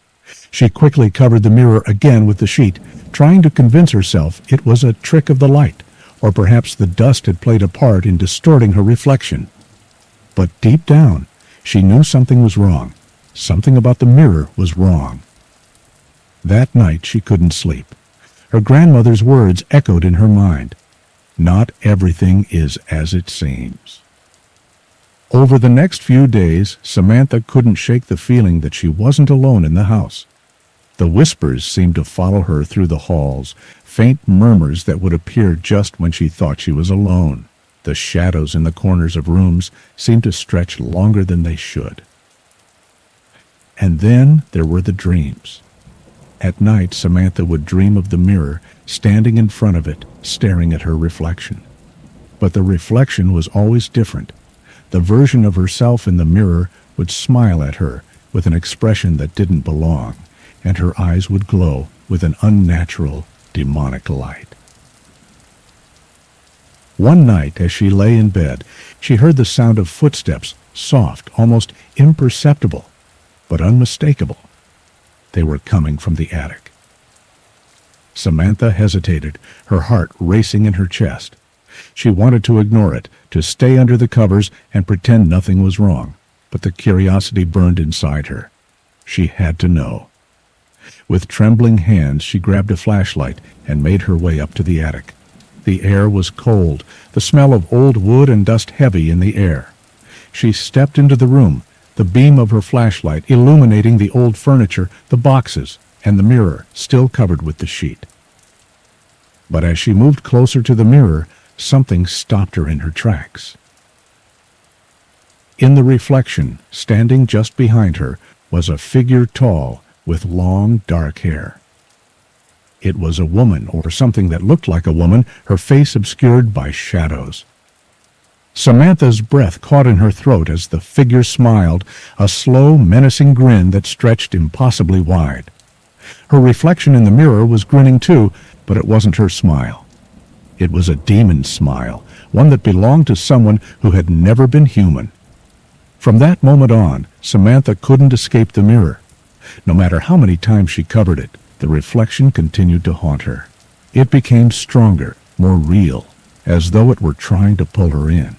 She quickly covered the mirror again with the sheet, trying to convince herself it was a trick of the light, or perhaps the dust had played a part in distorting her reflection. But deep down, she knew something was wrong. Something about the mirror was wrong. That night she couldn't sleep. Her grandmother's words echoed in her mind. Not everything is as it seems. Over the next few days, Samantha couldn't shake the feeling that she wasn't alone in the house. The whispers seemed to follow her through the halls, faint murmurs that would appear just when she thought she was alone. The shadows in the corners of rooms seemed to stretch longer than they should. And then there were the dreams. At night, Samantha would dream of the mirror, standing in front of it, staring at her reflection. But the reflection was always different. The version of herself in the mirror would smile at her with an expression that didn't belong, and her eyes would glow with an unnatural, demonic light. One night, as she lay in bed, she heard the sound of footsteps, soft, almost imperceptible, but unmistakable. They were coming from the attic. Samantha hesitated, her heart racing in her chest. She wanted to ignore it, to stay under the covers and pretend nothing was wrong, but the curiosity burned inside her. She had to know. With trembling hands, she grabbed a flashlight and made her way up to the attic. The air was cold, the smell of old wood and dust heavy in the air. She stepped into the room, the beam of her flashlight illuminating the old furniture, the boxes, and the mirror still covered with the sheet. But as she moved closer to the mirror, something stopped her in her tracks. In the reflection, standing just behind her, was a figure tall, with long, dark hair. It was a woman, or something that looked like a woman, her face obscured by shadows. Samantha's breath caught in her throat as the figure smiled, a slow, menacing grin that stretched impossibly wide. Her reflection in the mirror was grinning too, but it wasn't her smile. It was a demon's smile, one that belonged to someone who had never been human. From that moment on, Samantha couldn't escape the mirror. No matter how many times she covered it, the reflection continued to haunt her. It became stronger, more real, as though it were trying to pull her in.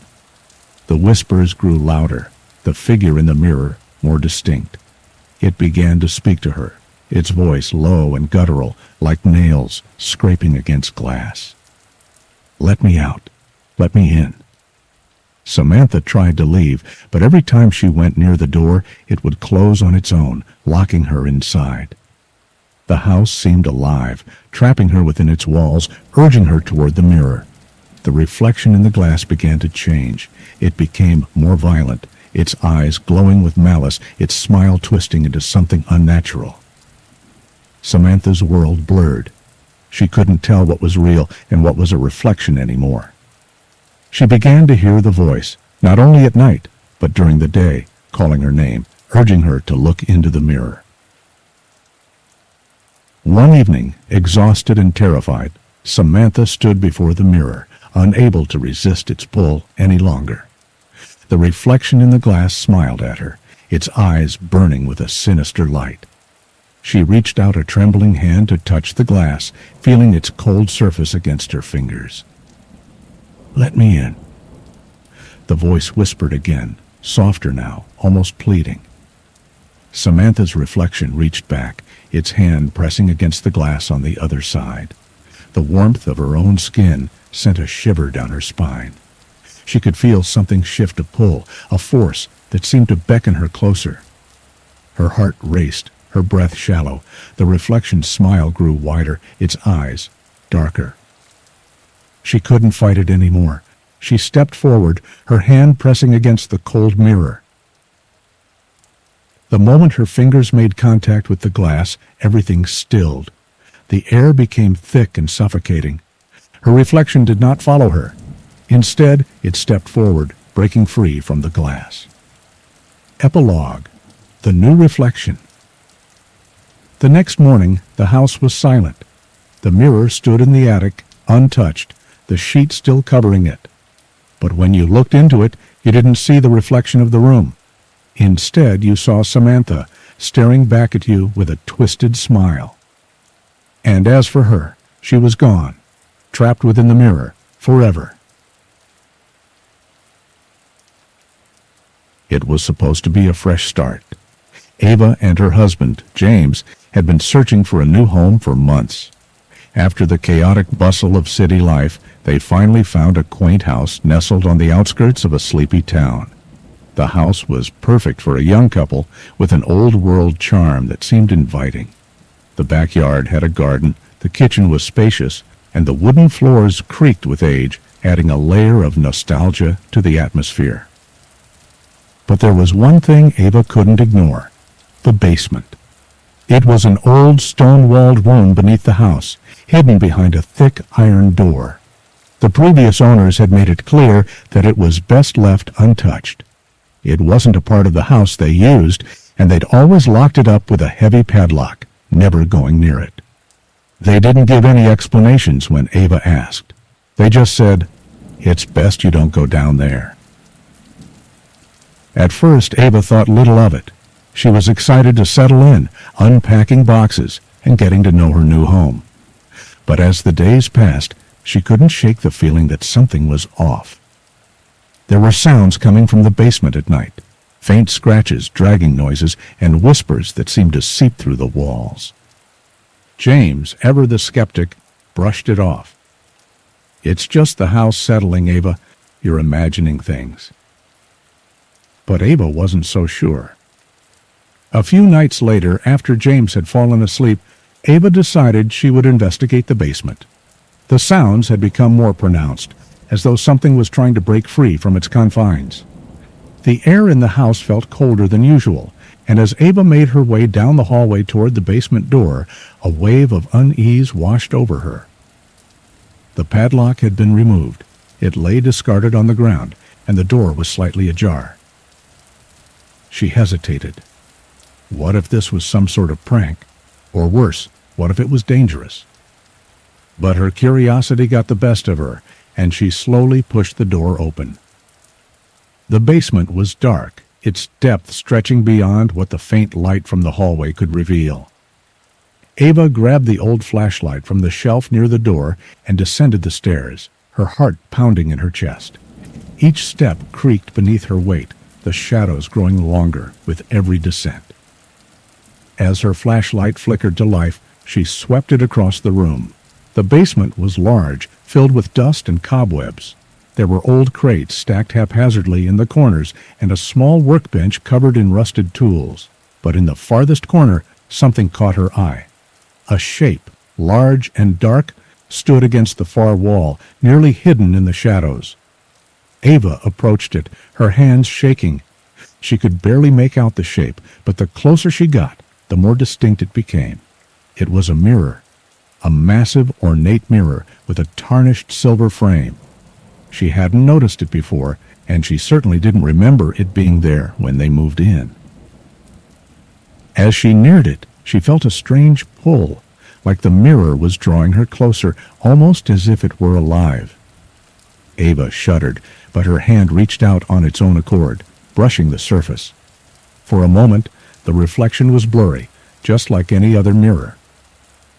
The whispers grew louder, the figure in the mirror more distinct. It began to speak to her, its voice low and guttural, like nails scraping against glass. "Let me out. Let me in." Samantha tried to leave, but every time she went near the door, it would close on its own, locking her inside. The house seemed alive, trapping her within its walls, urging her toward the mirror. The reflection in the glass began to change. It became more violent, its eyes glowing with malice, its smile twisting into something unnatural. Samantha's world blurred. She couldn't tell what was real and what was a reflection anymore. She began to hear the voice, not only at night, but during the day, calling her name, urging her to look into the mirror. One evening, exhausted and terrified, Samantha stood before the mirror, unable to resist its pull any longer. The reflection in the glass smiled at her, its eyes burning with a sinister light. She reached out a trembling hand to touch the glass, feeling its cold surface against her fingers. "Let me in." The voice whispered again, softer now, almost pleading. Samantha's reflection reached back, its hand pressing against the glass on the other side. The warmth of her own skin sent a shiver down her spine. She could feel something shift a pull, a force that seemed to beckon her closer. Her heart raced, her breath shallow. The reflection's smile grew wider, its eyes darker. She couldn't fight it anymore. She stepped forward, her hand pressing against the cold mirror. The moment her fingers made contact with the glass, everything stilled. The air became thick and suffocating. Her reflection did not follow her. Instead, it stepped forward, breaking free from the glass. Epilogue: The New Reflection. The next morning, the house was silent. The mirror stood in the attic, untouched, the sheet still covering it. But when you looked into it, you didn't see the reflection of the room. Instead, you saw Samantha staring back at you with a twisted smile. And as for her, she was gone, trapped within the mirror, forever. It was supposed to be a fresh start. Ava and her husband, James, had been searching for a new home for months. After the chaotic bustle of city life, they finally found a quaint house nestled on the outskirts of a sleepy town. The house was perfect for a young couple with an old-world charm that seemed inviting. The backyard had a garden, the kitchen was spacious, and the wooden floors creaked with age, adding a layer of nostalgia to the atmosphere. But there was one thing Ava couldn't ignore: the basement. It was an old stone-walled room beneath the house, hidden behind a thick iron door. The previous owners had made it clear that it was best left untouched. It wasn't a part of the house they used, and they'd always locked it up with a heavy padlock, never going near it. They didn't give any explanations when Ava asked. They just said, "It's best you don't go down there." At first, Ava thought little of it. She was excited to settle in, unpacking boxes, and getting to know her new home. But as the days passed, she couldn't shake the feeling that something was off. There were sounds coming from the basement at night, faint scratches, dragging noises, and whispers that seemed to seep through the walls. James, ever the skeptic, brushed it off. "It's just the house settling, Ava. You're imagining things." But Ava wasn't so sure. A few nights later, after James had fallen asleep, Ava decided she would investigate the basement. The sounds had become more pronounced, as though something was trying to break free from its confines. The air in the house felt colder than usual, and as Ava made her way down the hallway toward the basement door, a wave of unease washed over her. The padlock had been removed. It lay discarded on the ground, and the door was slightly ajar. She hesitated. What if this was some sort of prank? Or worse, what if it was dangerous? But her curiosity got the best of her, and she slowly pushed the door open. The basement was dark, its depth stretching beyond what the faint light from the hallway could reveal. Ava grabbed the old flashlight from the shelf near the door and descended the stairs, her heart pounding in her chest. Each step creaked beneath her weight, the shadows growing longer with every descent. As her flashlight flickered to life, she swept it across the room. The basement was large, filled with dust and cobwebs. There were old crates stacked haphazardly in the corners and a small workbench covered in rusted tools. But in the farthest corner, something caught her eye. A shape, large and dark, stood against the far wall, nearly hidden in the shadows. Ava approached it, her hands shaking. She could barely make out the shape, but the closer she got, the more distinct it became. It was a mirror. A massive, ornate mirror with a tarnished silver frame. She hadn't noticed it before, and she certainly didn't remember it being there when they moved in. As she neared it, she felt a strange pull, like the mirror was drawing her closer, almost as if it were alive. Ava shuddered, but her hand reached out on its own accord, brushing the surface. For a moment, the reflection was blurry, just like any other mirror.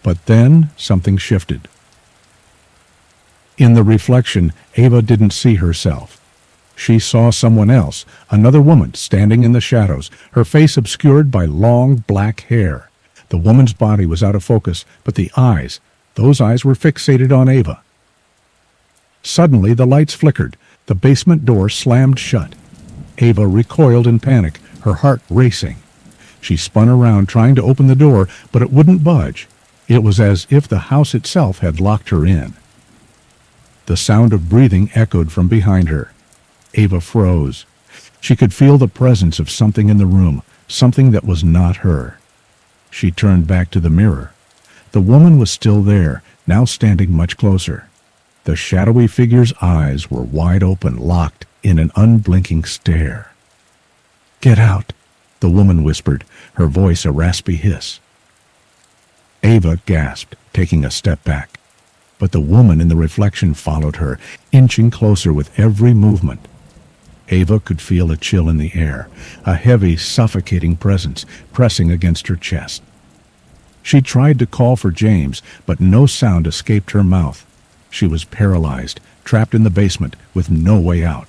But then something shifted. In the reflection, Ava didn't see herself. She saw someone else, another woman standing in the shadows, her face obscured by long black hair. The woman's body was out of focus, but the eyes, those eyes were fixated on Ava. Suddenly the lights flickered. The basement door slammed shut. Ava recoiled in panic, her heart racing. She spun around trying to open the door, but it wouldn't budge. It was as if the house itself had locked her in. The sound of breathing echoed from behind her. Ava froze. She could feel the presence of something in the room, something that was not her. She turned back to the mirror. The woman was still there, now standing much closer. The shadowy figure's eyes were wide open, locked in an unblinking stare. "Get out," the woman whispered, her voice a raspy hiss. Ava gasped, taking a step back. But the woman in the reflection followed her, inching closer with every movement. Ava could feel a chill in the air, a heavy, suffocating presence pressing against her chest. She tried to call for James, but no sound escaped her mouth. She was paralyzed, trapped in the basement, with no way out.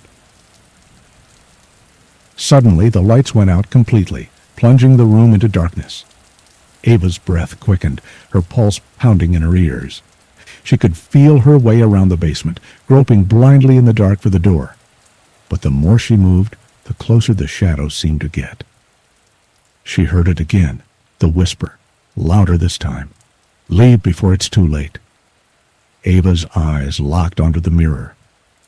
Suddenly, the lights went out completely, plunging the room into darkness. Ava's breath quickened, her pulse pounding in her ears. She could feel her way around the basement, groping blindly in the dark for the door. But the more she moved, the closer the shadows seemed to get. She heard it again, the whisper, louder this time. "Leave before it's too late." Ava's eyes locked onto the mirror.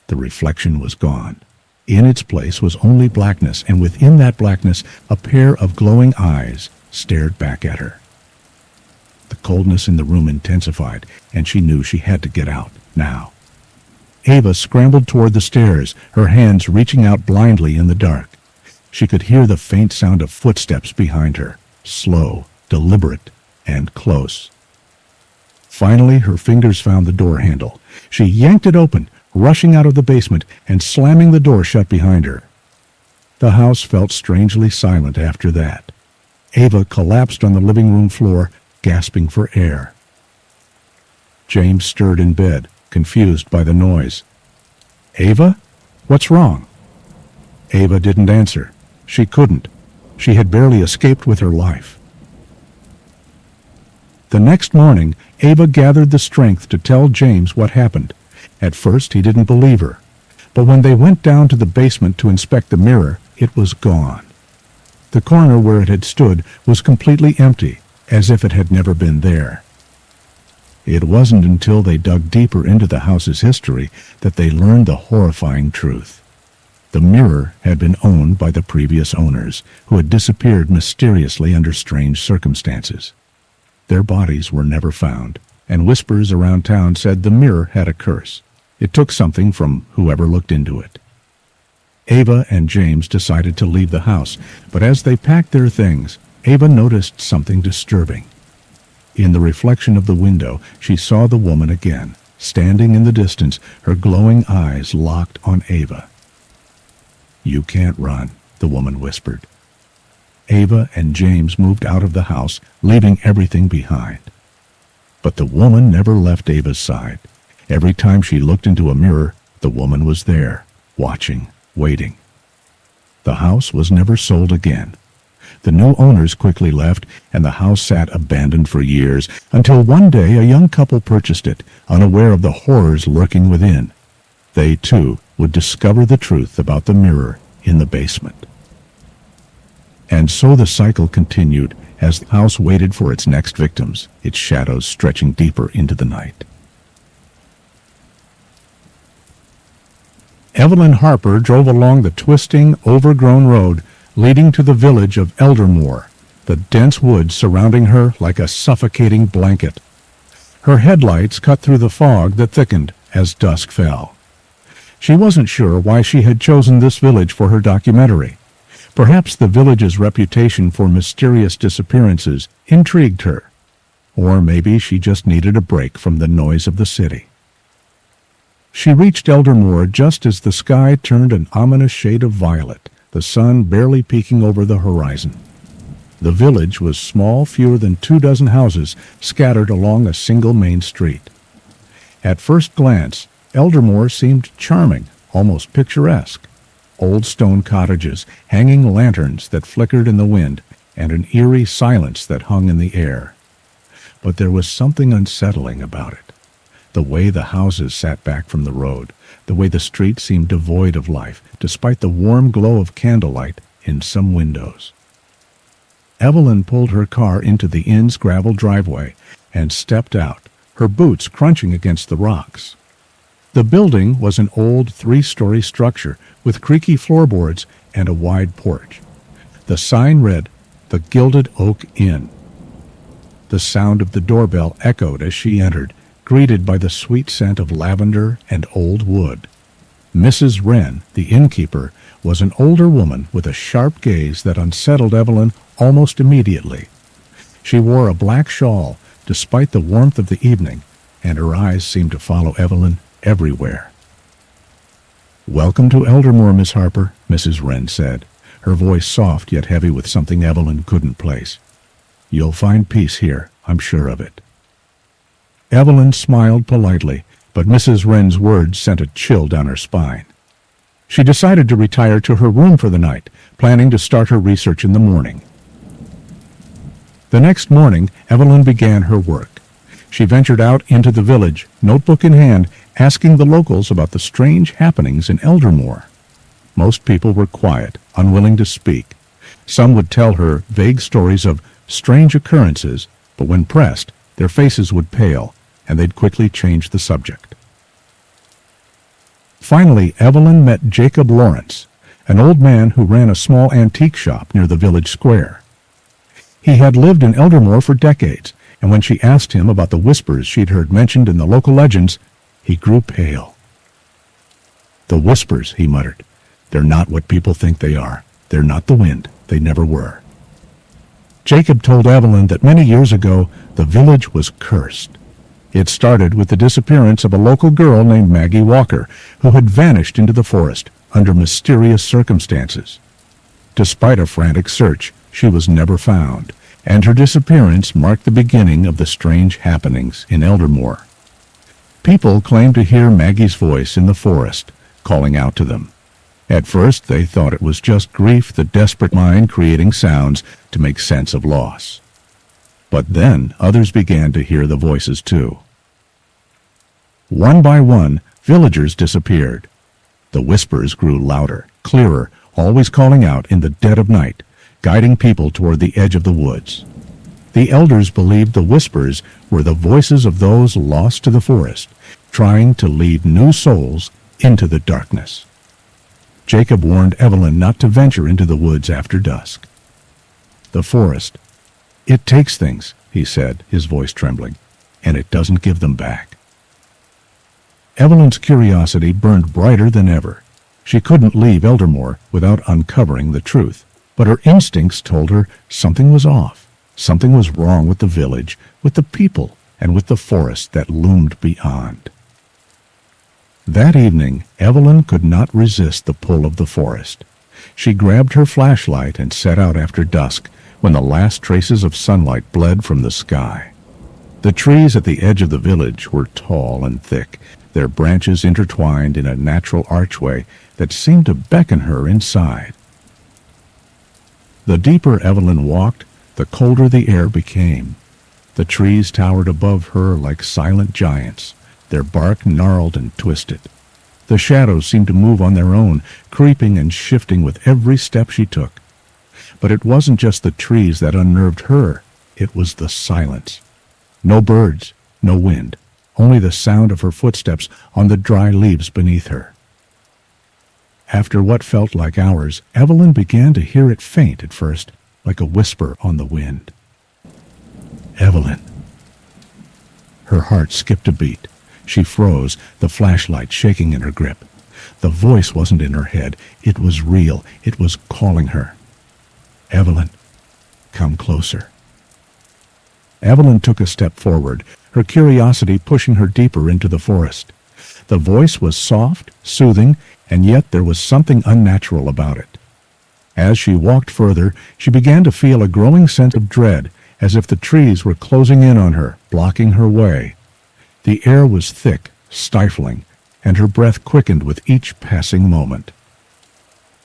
The reflection was gone. In its place was only blackness, and within that blackness a pair of glowing eyes stared back at her. The coldness in the room intensified, and she knew she had to get out, now. Ava scrambled toward the stairs, her hands reaching out blindly in the dark. She could hear the faint sound of footsteps behind her, slow, deliberate, and close. Finally, her fingers found the door handle. She yanked it open, rushing out of the basement and slamming the door shut behind her. The house felt strangely silent after that. Ava collapsed on the living room floor, gasping for air. James stirred in bed, confused by the noise. "Ava? What's wrong?" Ava didn't answer. She couldn't. She had barely escaped with her life. The next morning, Ava gathered the strength to tell James what happened. At first, he didn't believe her. But when they went down to the basement to inspect the mirror, it was gone. The corner where it had stood was completely empty, as if it had never been there. It wasn't until they dug deeper into the house's history that they learned the horrifying truth. The mirror had been owned by the previous owners, who had disappeared mysteriously under strange circumstances. Their bodies were never found, and whispers around town said the mirror had a curse. It took something from whoever looked into it. Ava and James decided to leave the house, but as they packed their things, Ava noticed something disturbing. In the reflection of the window, she saw the woman again, standing in the distance, her glowing eyes locked on Ava. "You can't run," the woman whispered. Ava and James moved out of the house, leaving everything behind. But the woman never left Ava's side. Every time she looked into a mirror, the woman was there, watching, waiting. The house was never sold again. The new owners quickly left, and the house sat abandoned for years, until one day a young couple purchased it, unaware of the horrors lurking within. They, too, would discover the truth about the mirror in the basement. And so the cycle continued as the house waited for its next victims, its shadows stretching deeper into the night. Evelyn Harper drove along the twisting, overgrown road leading to the village of Eldermoor, the dense woods surrounding her like a suffocating blanket. Her headlights cut through the fog that thickened as dusk fell. She wasn't sure why she had chosen this village for her documentary. Perhaps the village's reputation for mysterious disappearances intrigued her. Or maybe she just needed a break from the noise of the city. She reached Eldermoor just as the sky turned an ominous shade of violet, the sun barely peeking over the horizon. The village was small, fewer than 24 houses scattered along a single main street. At first glance, Eldermoor seemed charming, almost picturesque. Old stone cottages, hanging lanterns that flickered in the wind, and an eerie silence that hung in the air. But there was something unsettling about it. The way the houses sat back from the road, the way the street seemed devoid of life, despite the warm glow of candlelight in some windows. Evelyn pulled her car into the inn's gravel driveway and stepped out, her boots crunching against the rocks. The building was an old 3-story structure with creaky floorboards and a wide porch. The sign read, "The Gilded Oak Inn." The sound of the doorbell echoed as she entered, greeted by the sweet scent of lavender and old wood. Mrs. Wren, the innkeeper, was an older woman with a sharp gaze that unsettled Evelyn almost immediately. She wore a black shawl, despite the warmth of the evening, and her eyes seemed to follow Evelyn everywhere. "Welcome to Eldermoor, Miss Harper," Mrs. Wren said, her voice soft yet heavy with something Evelyn couldn't place. "You'll find peace here, I'm sure of it." Evelyn smiled politely, but Mrs. Wren's words sent a chill down her spine. She decided to retire to her room for the night, planning to start her research in the morning. The next morning, Evelyn began her work. She ventured out into the village, notebook in hand, asking the locals about the strange happenings in Eldermore. Most people were quiet, unwilling to speak. Some would tell her vague stories of strange occurrences, but when pressed, their faces would pale, and they'd quickly change the subject. Finally, Evelyn met Jacob Lawrence, an old man who ran a small antique shop near the village square. He had lived in Eldermore for decades, and when she asked him about the whispers she'd heard mentioned in the local legends, he grew pale. "The whispers," he muttered. "They're not what people think they are. They're not the wind. They never were." Jacob told Evelyn that many years ago, the village was cursed. It started with the disappearance of a local girl named Maggie Walker, who had vanished into the forest under mysterious circumstances. Despite a frantic search, she was never found, and her disappearance marked the beginning of the strange happenings in Eldermore. People claimed to hear Maggie's voice in the forest, calling out to them. At first, they thought it was just grief, the desperate mind creating sounds to make sense of loss. But then others began to hear the voices too. One by one, villagers disappeared. The whispers grew louder, clearer, always calling out in the dead of night, guiding people toward the edge of the woods. The elders believed the whispers were the voices of those lost to the forest, trying to lead new souls into the darkness. Jacob warned Evelyn not to venture into the woods after dusk. "The forest, it takes things," he said, his voice trembling, "and it doesn't give them back." Evelyn's curiosity burned brighter than ever. She couldn't leave Eldermore without uncovering the truth, but her instincts told her something was off. Something was wrong with the village, with the people, and with the forest that loomed beyond. That evening, Evelyn could not resist the pull of the forest. She grabbed her flashlight and set out after dusk, when the last traces of sunlight bled from the sky. The trees at the edge of the village were tall and thick, their branches intertwined in a natural archway that seemed to beckon her inside. The deeper Evelyn walked, the colder the air became. The trees towered above her like silent giants, their bark gnarled and twisted. The shadows seemed to move on their own, creeping and shifting with every step she took. But it wasn't just the trees that unnerved her, it was the silence. No birds, no wind, only the sound of her footsteps on the dry leaves beneath her. After what felt like hours, Evelyn began to hear it faint at first, like a whisper on the wind. "Evelyn." Her heart skipped a beat. She froze, the flashlight shaking in her grip. The voice wasn't in her head. It was real. It was calling her. "Evelyn, come closer." Evelyn took a step forward, her curiosity pushing her deeper into the forest. The voice was soft, soothing, and yet there was something unnatural about it. As she walked further, she began to feel a growing sense of dread, as if the trees were closing in on her, blocking her way. The air was thick, stifling, and her breath quickened with each passing moment.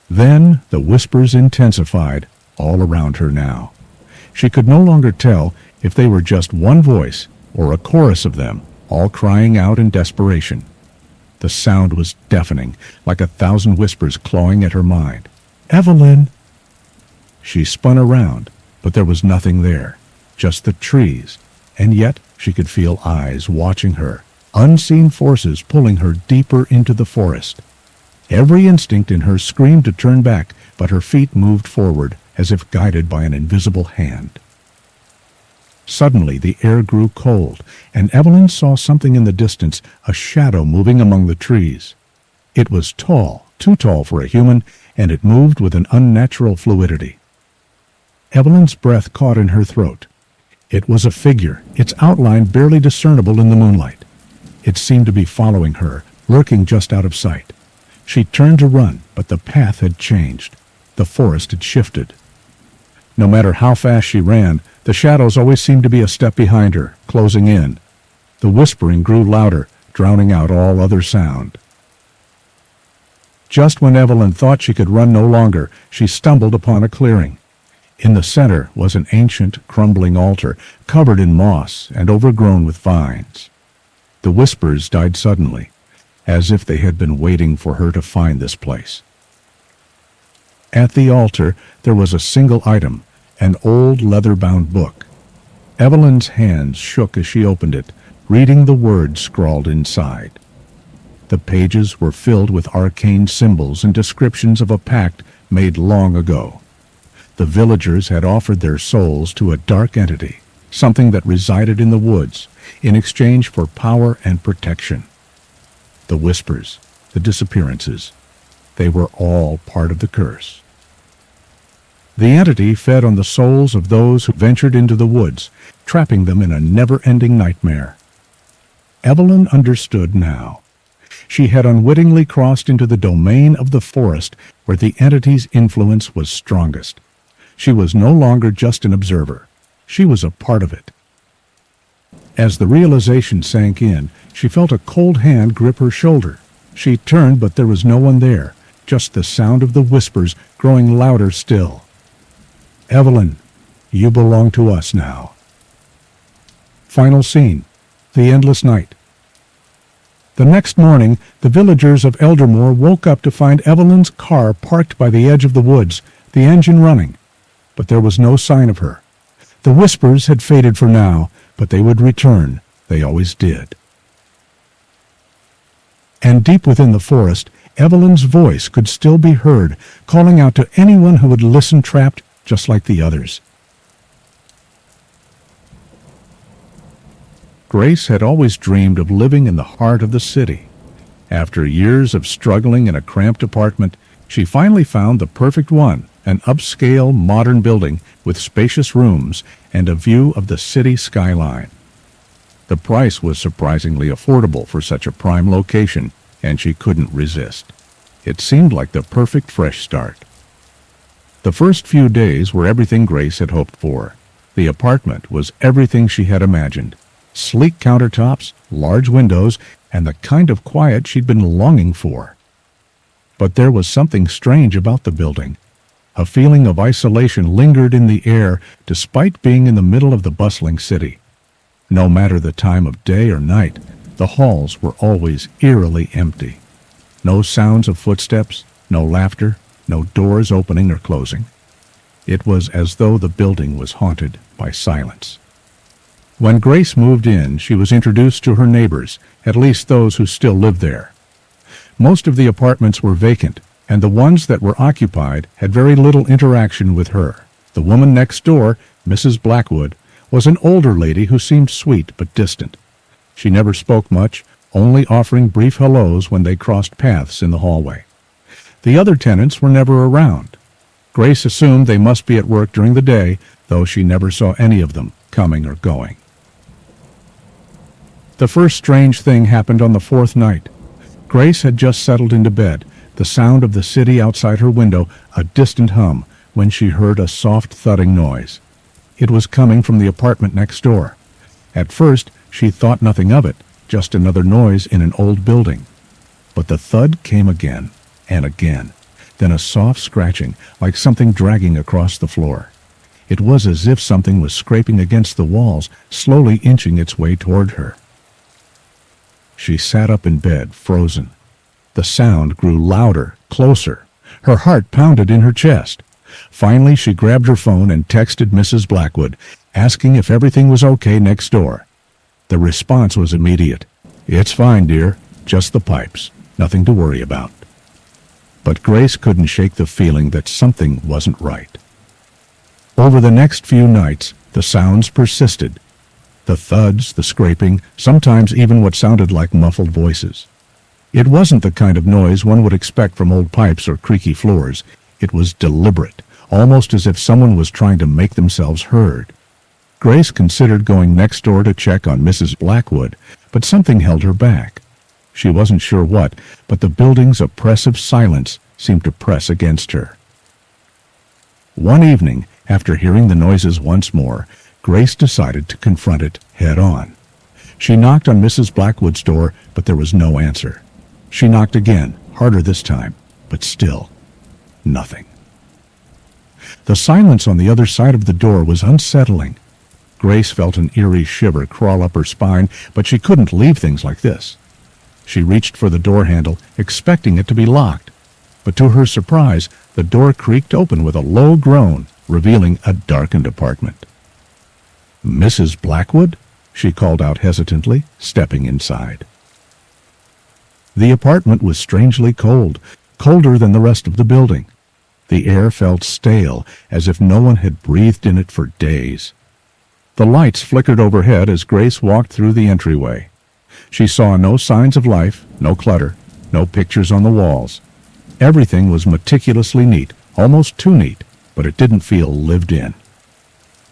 Then the whispers intensified, all around her now. She could no longer tell if they were just one voice or a chorus of them, all crying out in desperation. The sound was deafening, like 1,000 whispers clawing at her mind. "Evelyn!" She spun around, but there was nothing there, just the trees, and yet she could feel eyes watching her, unseen forces pulling her deeper into the forest. Every instinct in her screamed to turn back, but her feet moved forward as if guided by an invisible hand. Suddenly the air grew cold, and Evelyn saw something in the distance, a shadow moving among the trees. It was tall, too tall for a human, and it moved with an unnatural fluidity. Evelyn's breath caught in her throat. It was a figure, its outline barely discernible in the moonlight. It seemed to be following her, lurking just out of sight. She turned to run, but the path had changed. The forest had shifted. No matter how fast she ran, the shadows always seemed to be a step behind her, closing in. The whispering grew louder, drowning out all other sound. Just when Evelyn thought she could run no longer, she stumbled upon a clearing. In the center was an ancient, crumbling altar, covered in moss and overgrown with vines. The whispers died suddenly, as if they had been waiting for her to find this place. At the altar there was a single item, an old leather-bound book. Evelyn's hands shook as she opened it, reading the words scrawled inside. The pages were filled with arcane symbols and descriptions of a pact made long ago. The villagers had offered their souls to a dark entity, something that resided in the woods, in exchange for power and protection. The whispers, the disappearances, they were all part of the curse. The entity fed on the souls of those who ventured into the woods, trapping them in a never-ending nightmare. Evelyn understood now. She had unwittingly crossed into the domain of the forest where the entity's influence was strongest. She was no longer just an observer. She was a part of it. As the realization sank in, she felt a cold hand grip her shoulder. She turned, but there was no one there, just the sound of the whispers growing louder still. "Evelyn, you belong to us now." Final scene: the endless night. The next morning, the villagers of Eldermore woke up to find Evelyn's car parked by the edge of the woods, the engine running. But there was no sign of her. The whispers had faded for now, but they would return. They always did. And deep within the forest, Evelyn's voice could still be heard, calling out to anyone who would listen, trapped just like the others. Grace had always dreamed of living in the heart of the city. After years of struggling in a cramped apartment, she finally found the perfect one, an upscale, modern building with spacious rooms and a view of the city skyline. The price was surprisingly affordable for such a prime location, and she couldn't resist. It seemed like the perfect fresh start. The first few days were everything Grace had hoped for. The apartment was everything she had imagined. Sleek countertops, large windows, and the kind of quiet she'd been longing for. But there was something strange about the building. A feeling of isolation lingered in the air despite being in the middle of the bustling city. No matter the time of day or night, the halls were always eerily empty. No sounds of footsteps, no laughter, no doors opening or closing. It was as though the building was haunted by silence. When Grace moved in, she was introduced to her neighbors, at least those who still lived there. Most of the apartments were vacant, and the ones that were occupied had very little interaction with her. The woman next door, Mrs. Blackwood, was an older lady who seemed sweet but distant. She never spoke much, only offering brief hellos when they crossed paths in the hallway. The other tenants were never around. Grace assumed they must be at work during the day, though she never saw any of them coming or going. The first strange thing happened on the fourth night. Grace had just settled into bed, the sound of the city outside her window a distant hum, when she heard a soft thudding noise. It was coming from the apartment next door. At first, she thought nothing of it, just another noise in an old building. But the thud came again and again, then a soft scratching, like something dragging across the floor. It was as if something was scraping against the walls, slowly inching its way toward her. She sat up in bed, frozen. The sound grew louder, closer. Her heart pounded in her chest. Finally, she grabbed her phone and texted Mrs. Blackwood, asking if everything was okay next door. The response was immediate. "It's fine, dear. Just the pipes. Nothing to worry about." But Grace couldn't shake the feeling that something wasn't right. Over the next few nights, the sounds persisted. The thuds, the scraping, sometimes even what sounded like muffled voices. It wasn't the kind of noise one would expect from old pipes or creaky floors. It was deliberate, almost as if someone was trying to make themselves heard. Grace considered going next door to check on Mrs. Blackwood, but something held her back. She wasn't sure what, but the building's oppressive silence seemed to press against her. One evening, after hearing the noises once more, Grace decided to confront it head-on. She knocked on Mrs. Blackwood's door, but there was no answer. She knocked again, harder this time, but still, nothing. The silence on the other side of the door was unsettling. Grace felt an eerie shiver crawl up her spine, but she couldn't leave things like this. She reached for the door handle, expecting it to be locked. But to her surprise, the door creaked open with a low groan, revealing a darkened apartment. "Mrs. Blackwood?" she called out hesitantly, stepping inside. The apartment was strangely cold, colder than the rest of the building. The air felt stale, as if no one had breathed in it for days. The lights flickered overhead as Grace walked through the entryway. She saw no signs of life, no clutter, no pictures on the walls. Everything was meticulously neat, almost too neat, but it didn't feel lived in.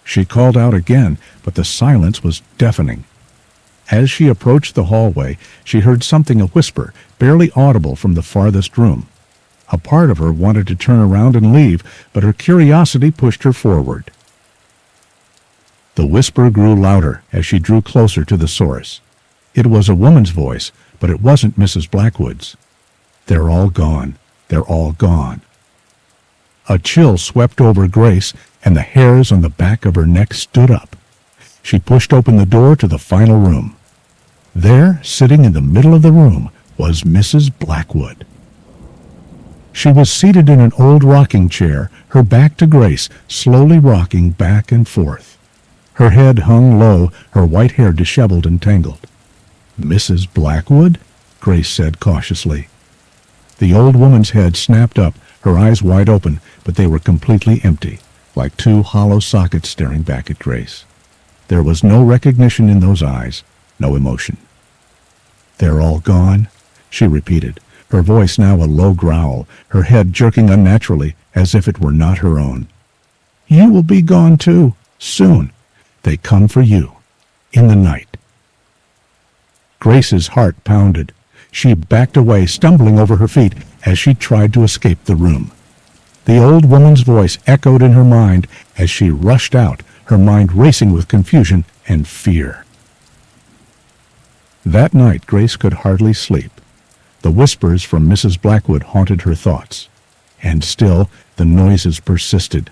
She called out again, but the silence was deafening. As she approached the hallway, she heard something a whisper, barely audible from the farthest room. A part of her wanted to turn around and leave, but her curiosity pushed her forward. The whisper grew louder as she drew closer to the source. It was a woman's voice, but it wasn't Mrs. Blackwood's. "They're all gone. They're all gone." A chill swept over Grace, and the hairs on the back of her neck stood up. She pushed open the door to the final room. There, sitting in the middle of the room, was Mrs. Blackwood. She was seated in an old rocking chair, her back to Grace, slowly rocking back and forth. Her head hung low, her white hair disheveled and tangled. "Mrs. Blackwood?" Grace said cautiously. The old woman's head snapped up, her eyes wide open, but they were completely empty, like two hollow sockets staring back at Grace. There was no recognition in those eyes, no emotion. "They're all gone?" she repeated, her voice now a low growl, her head jerking unnaturally as if it were not her own. "You will be gone too, soon. They come for you, in the night." Grace's heart pounded. She backed away, stumbling over her feet as she tried to escape the room. The old woman's voice echoed in her mind as she rushed out, her mind racing with confusion and fear. That night Grace could hardly sleep. The whispers from Mrs. Blackwood haunted her thoughts. And still the noises persisted.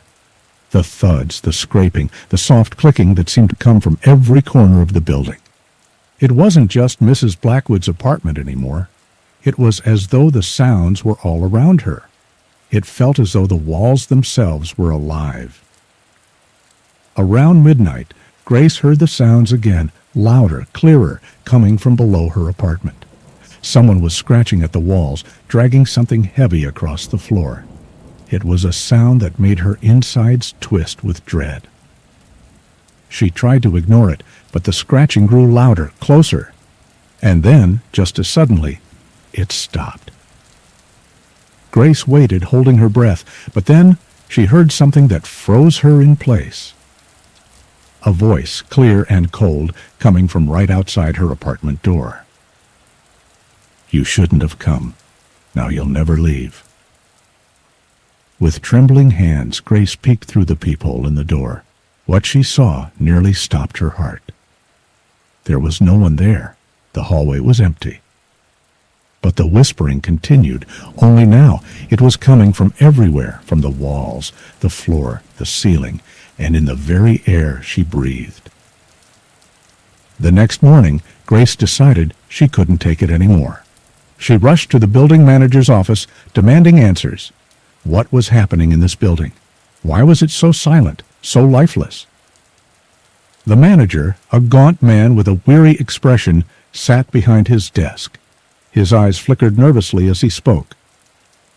The thuds, the scraping, the soft clicking that seemed to come from every corner of the building. It wasn't just Mrs. Blackwood's apartment anymore. It was as though the sounds were all around her. It felt as though the walls themselves were alive. Around midnight, Grace heard the sounds again, louder, clearer, coming from below her apartment. Someone was scratching at the walls, dragging something heavy across the floor. It was a sound that made her insides twist with dread. She tried to ignore it, but the scratching grew louder, closer. And then, just as suddenly, it stopped. Grace waited, holding her breath, but then she heard something that froze her in place. A voice, clear and cold, coming from right outside her apartment door. "You shouldn't have come. Now you'll never leave." With trembling hands, Grace peeked through the peephole in the door. What she saw nearly stopped her heart. There was no one there. The hallway was empty. But the whispering continued, only now it was coming from everywhere, from the walls, the floor, the ceiling, and in the very air she breathed. The next morning, Grace decided she couldn't take it anymore. She rushed to the building manager's office, demanding answers. What was happening in this building? Why was it so silent, so lifeless? The manager, a gaunt man with a weary expression, sat behind his desk. His eyes flickered nervously as he spoke.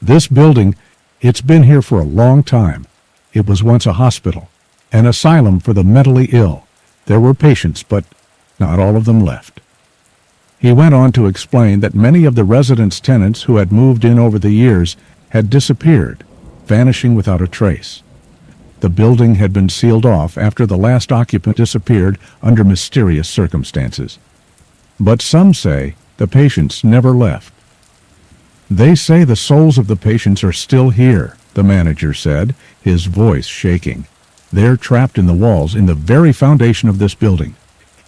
"This building, it's been here for a long time. It was once a hospital, an asylum for the mentally ill. There were patients, but not all of them left." He went on to explain that many of the residents' tenants who had moved in over the years had disappeared, vanishing without a trace. The building had been sealed off after the last occupant disappeared under mysterious circumstances. But some say the patients never left. "They say the souls of the patients are still here," the manager said, his voice shaking. "They're trapped in the walls, in the very foundation of this building.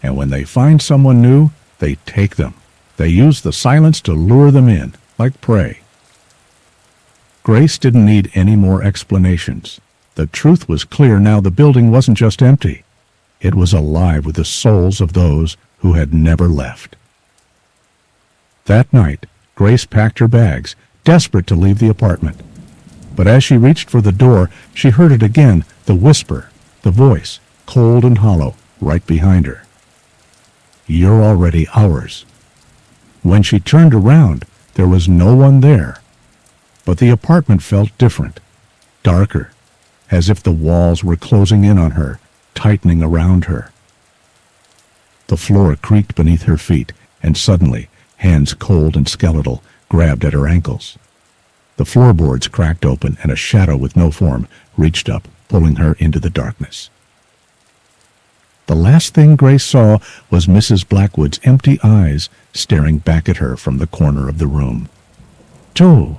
And when they find someone new, they take them. They use the silence to lure them in, like prey." Grace didn't need any more explanations. The truth was clear now. The building wasn't just empty. It was alive with the souls of those who had never left. That night, Grace packed her bags, desperate to leave the apartment. But as she reached for the door, she heard it again, the whisper, the voice, cold and hollow, right behind her. "You're already ours." When she turned around, there was no one there. But the apartment felt different, darker, as if the walls were closing in on her, tightening around her. The floor creaked beneath her feet, and suddenly, hands cold and skeletal grabbed at her ankles. The floorboards cracked open, and a shadow with no form reached up, pulling her into the darkness. The last thing Grace saw was Mrs. Blackwood's empty eyes staring back at her from the corner of the room. "Joe,